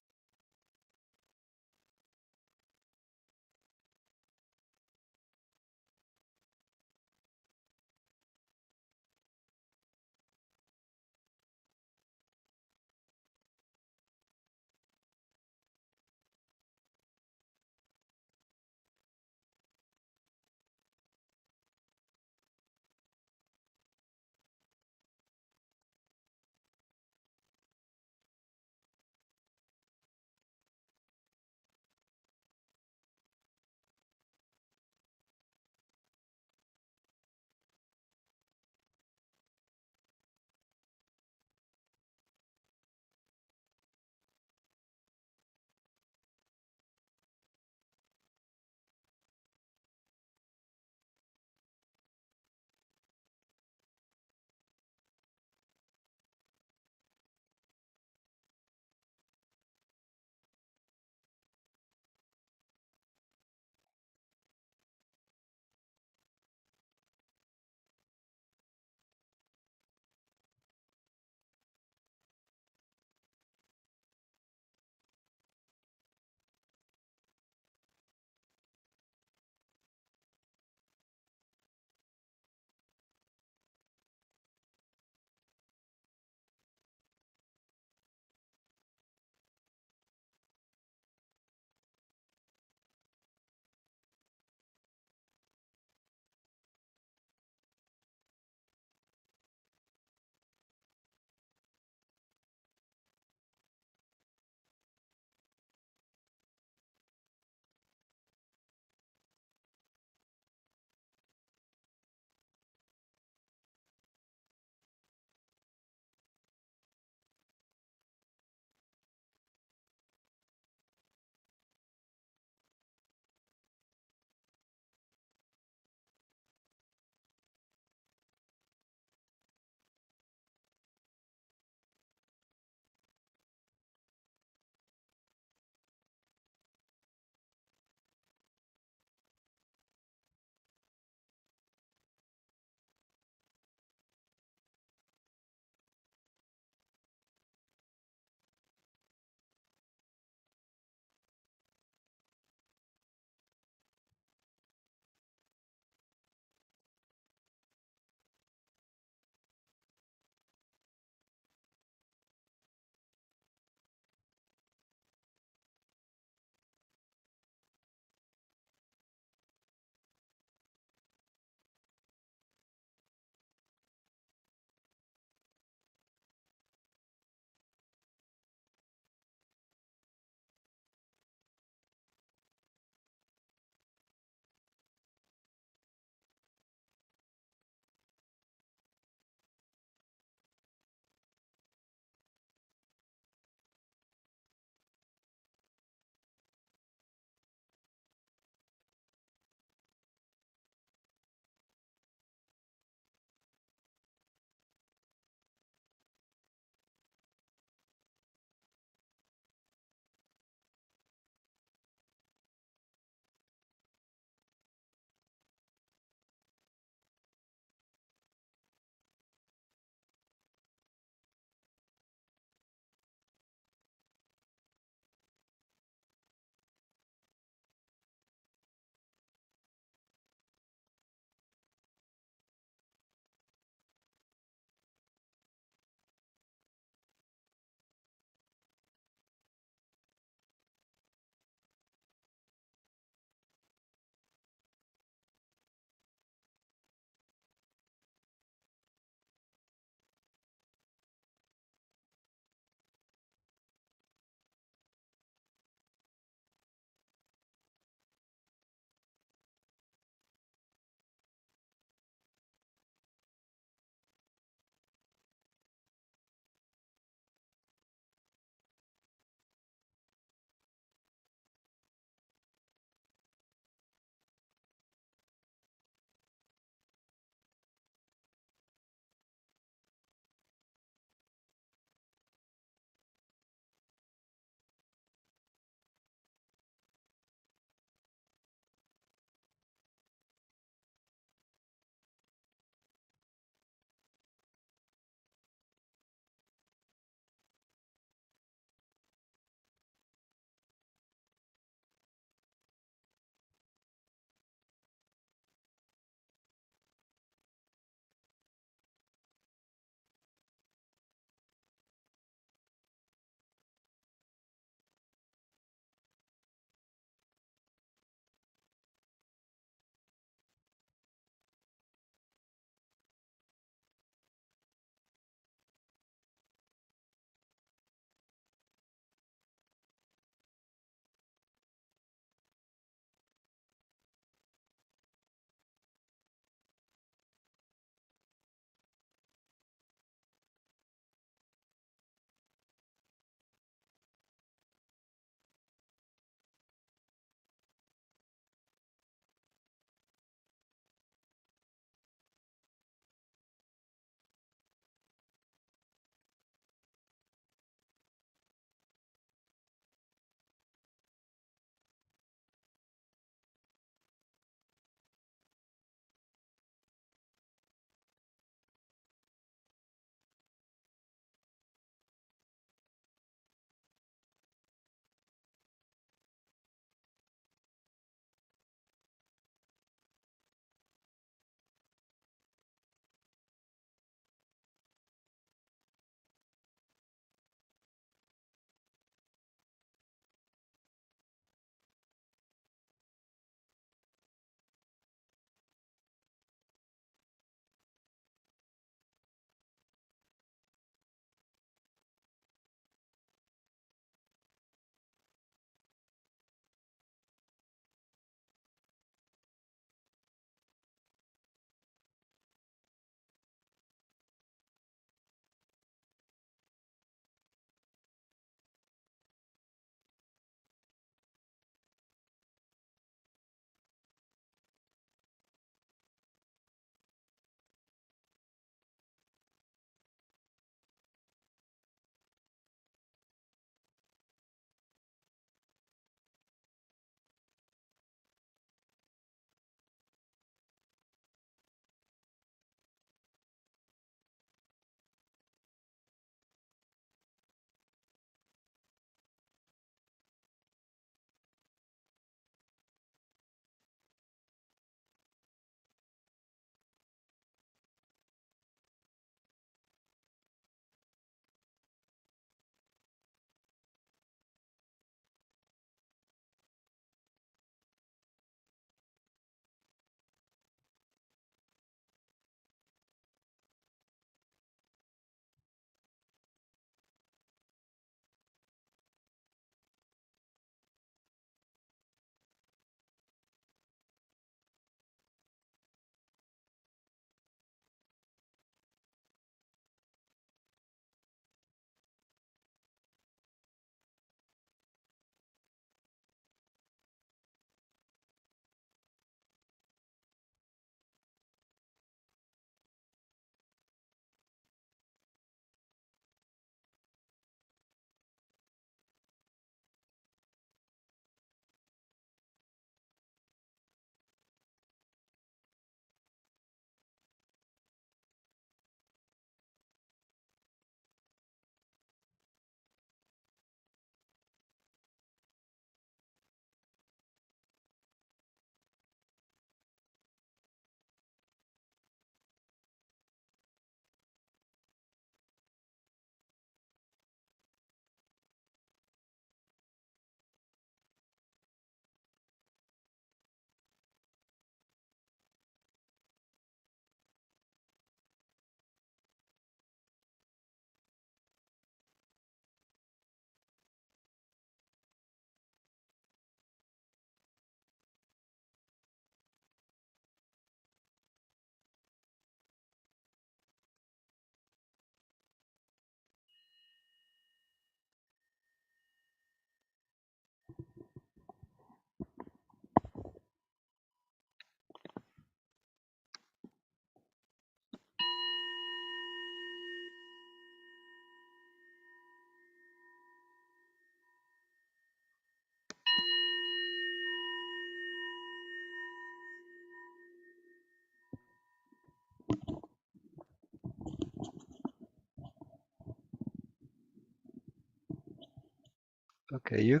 Okay, you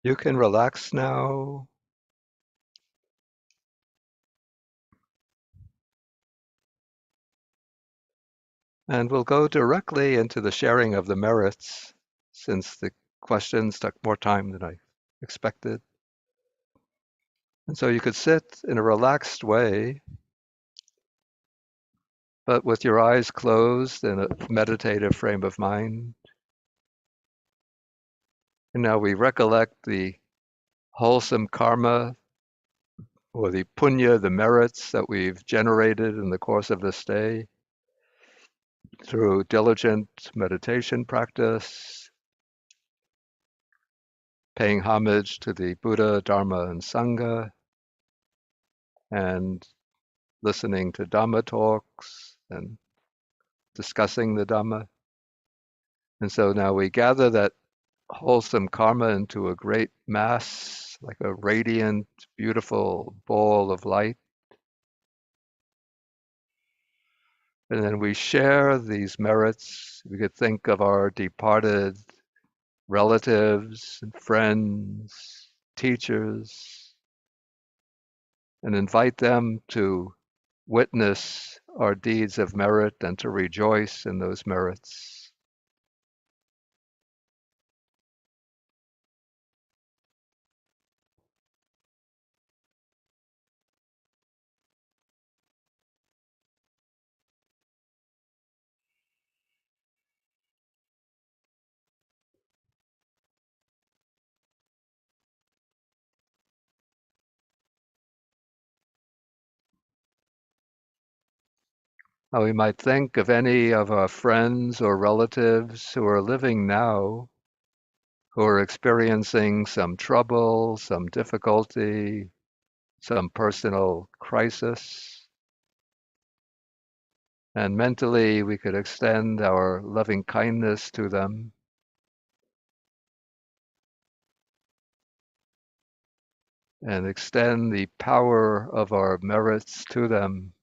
you can relax now. And we'll go directly into the sharing of the merits, since the questions took more time than I expected. And so you could sit in a relaxed way, but with your eyes closed in a meditative frame of mind. And now we recollect the wholesome karma or the punya, the merits that we've generated in the course of this day through diligent meditation practice, paying homage to the Buddha, Dharma, and Sangha, and listening to Dhamma talks and discussing the Dhamma. And so now we gather that wholesome karma into a great mass, like a radiant, beautiful ball of light. And then we share these merits. We could think of our departed relatives and friends, teachers, and invite them to witness our deeds of merit and to rejoice in those merits. Now we might think of any of our friends or relatives who are living now, who are experiencing some trouble, some difficulty, some personal crisis. And mentally, we could extend our loving kindness to them and extend the power of our merits to them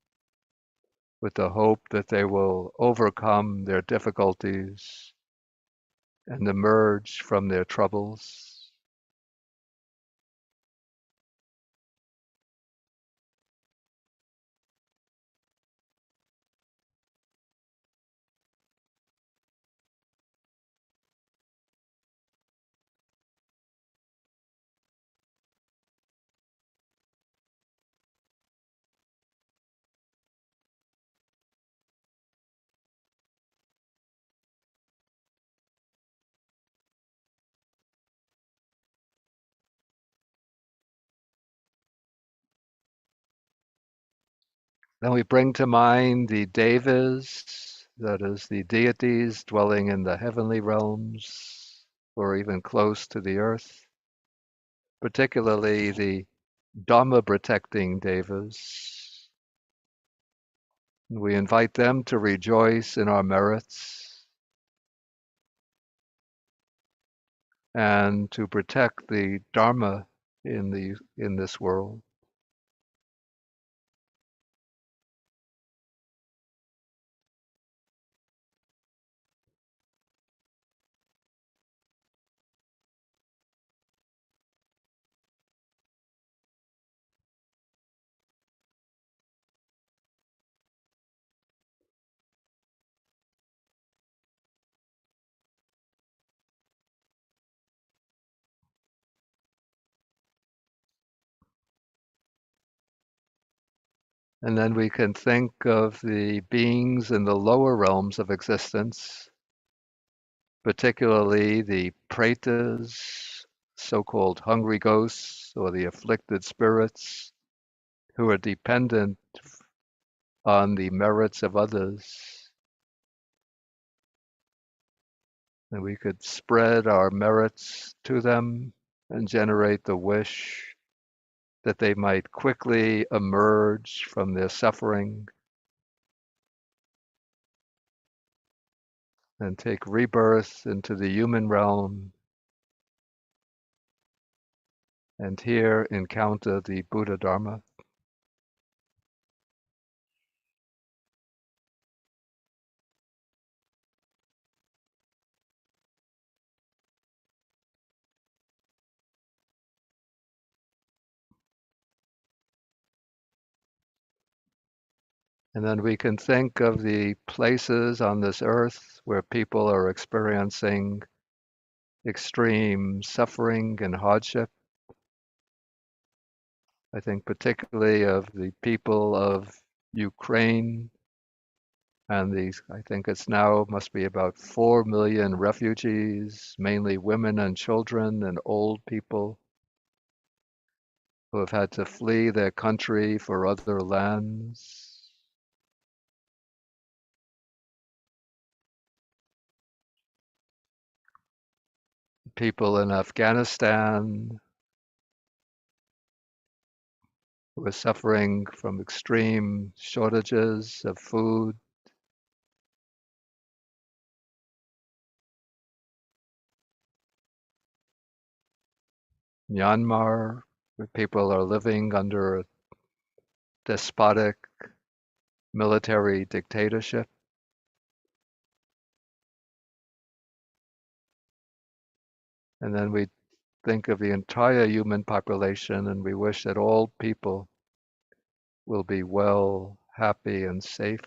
with the hope that they will overcome their difficulties and emerge from their troubles. Then we bring to mind the devas, that is, the deities dwelling in the heavenly realms or even close to the earth, particularly the Dhamma protecting devas. We invite them to rejoice in our merits and to protect the Dharma in this world. And then we can think of the beings in the lower realms of existence, particularly the pretas, so-called hungry ghosts, or the afflicted spirits who are dependent on the merits of others. And we could spread our merits to them and generate the wish that they might quickly emerge from their suffering and take rebirth into the human realm and here encounter the Buddha Dharma. And then we can think of the places on this earth where people are experiencing extreme suffering and hardship. I think particularly of the people of Ukraine and these, I think it's now must be about 4 million refugees, mainly women and children and old people who have had to flee their country for other lands. People in Afghanistan who are suffering from extreme shortages of food. Myanmar, where people are living under a despotic military dictatorship. And then we think of the entire human population and we wish that all people will be well, happy, and safe.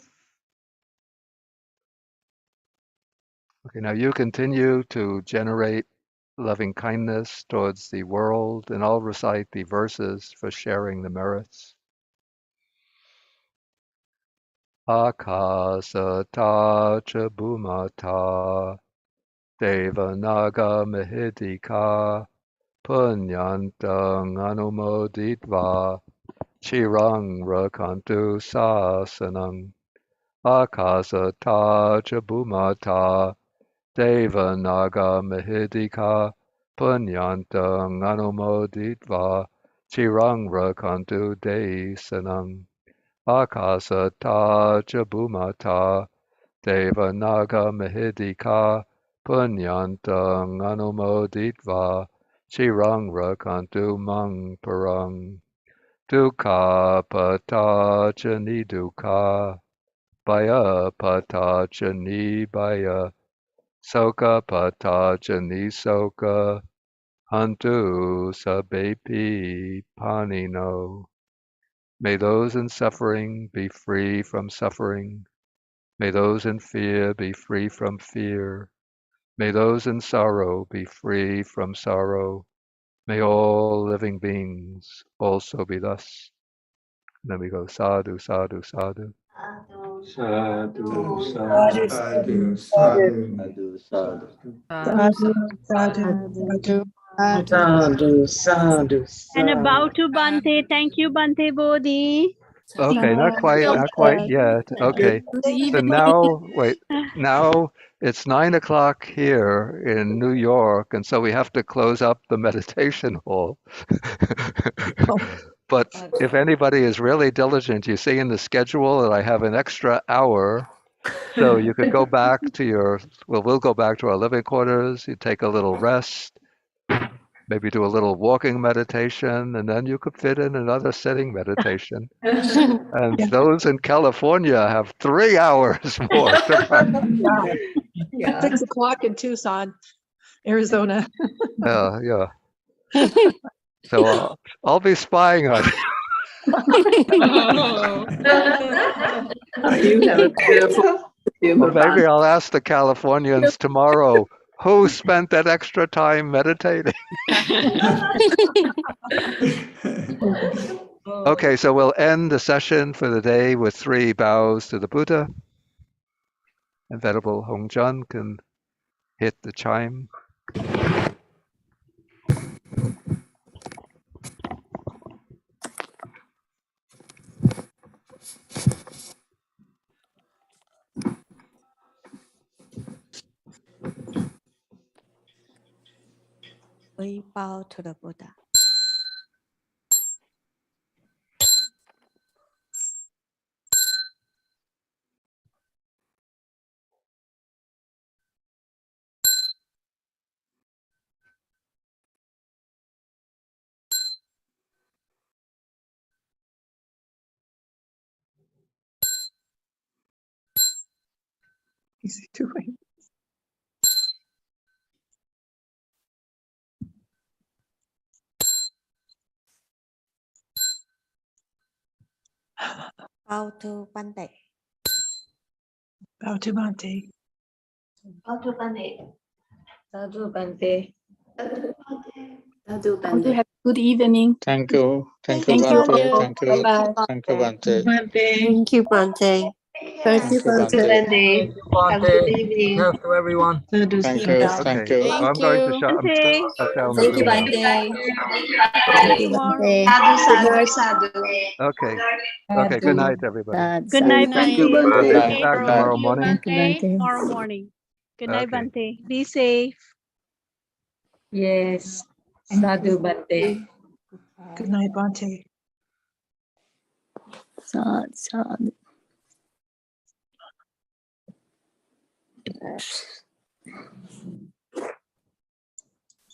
Okay, now you continue to generate loving kindness towards the world, and I'll recite the verses for sharing the merits. Akasata cha bhumata devanaga mahidika punyantang anumoditva chirang rakantu sasanam. Akasata cha bhumata devanaga mahidika punyantang anumoditva chirang rakantu desanam. Akasata cha bhumata devanaga mahidika punyantang anumoditva chirang rakantu mang parang. Dukkha pata cha nidukha baya pata cha nibaya soka pata cha nisoka hantu sabepi panino. May those in suffering be free from suffering. May those in fear be free from fear. May those in sorrow be free from sorrow. May all living beings also be thus. And then we go sadhu, sadhu, sadhu. Sadhu, Sadhu, sadhu, sadhu, sadhu, sadhu. Sadhu, sadhu, sadhu, Sadhu, sadhu, and about sadhu. to Bante. Thank you, Bante Bodhi. Okay, not quite yet. Okay, so now, wait, now it's 9 o'clock here in New York, and so we have to close up the meditation hall. But if anybody is really diligent, you see in the schedule that I have an extra hour, so you could go back to your, well, we'll go back to our living quarters, you take a little rest, maybe do a little walking meditation, and then you could fit in another sitting meditation. And those in California have 3 hours more to practice. Yeah. 6 o'clock in Tucson, Arizona. Yeah. So I'll be spying on you. You have a beautiful Well, maybe I'll ask the Californians tomorrow who spent that extra time meditating. Okay, so we'll end the session for the day with 3 bows to the Buddha. And Venerable Hongzhen can hit the chime. We bow to the Buddha. Is he doing? Bow to Bante. Bow to Bante. Sadhu Bante. Sadhu Bante. Want to have a good evening. Thank you. Thank you, Thank you Bante. all. Thank you. Bye-bye. Thank you, Bante. Thank you, Bante. Thank you, Thank you, Sadhu Bante. Bante. Have a good evening. Health to everyone. Thank you. Thank Okay, you. I'm going to shut Bante. down the Thank you, room now. Bante. See you tomorrow. Sadhu, sadhu. Okay. Okay. Good night, everybody. Good night, Thank Bante. you, Good We'll night. be Safe back Good to night. tomorrow you, morning. Bante. Tomorrow morning. Good night, Okay. Bante. Be safe. Yes. Sadhu Bante. Good night, Bante. Sadhu.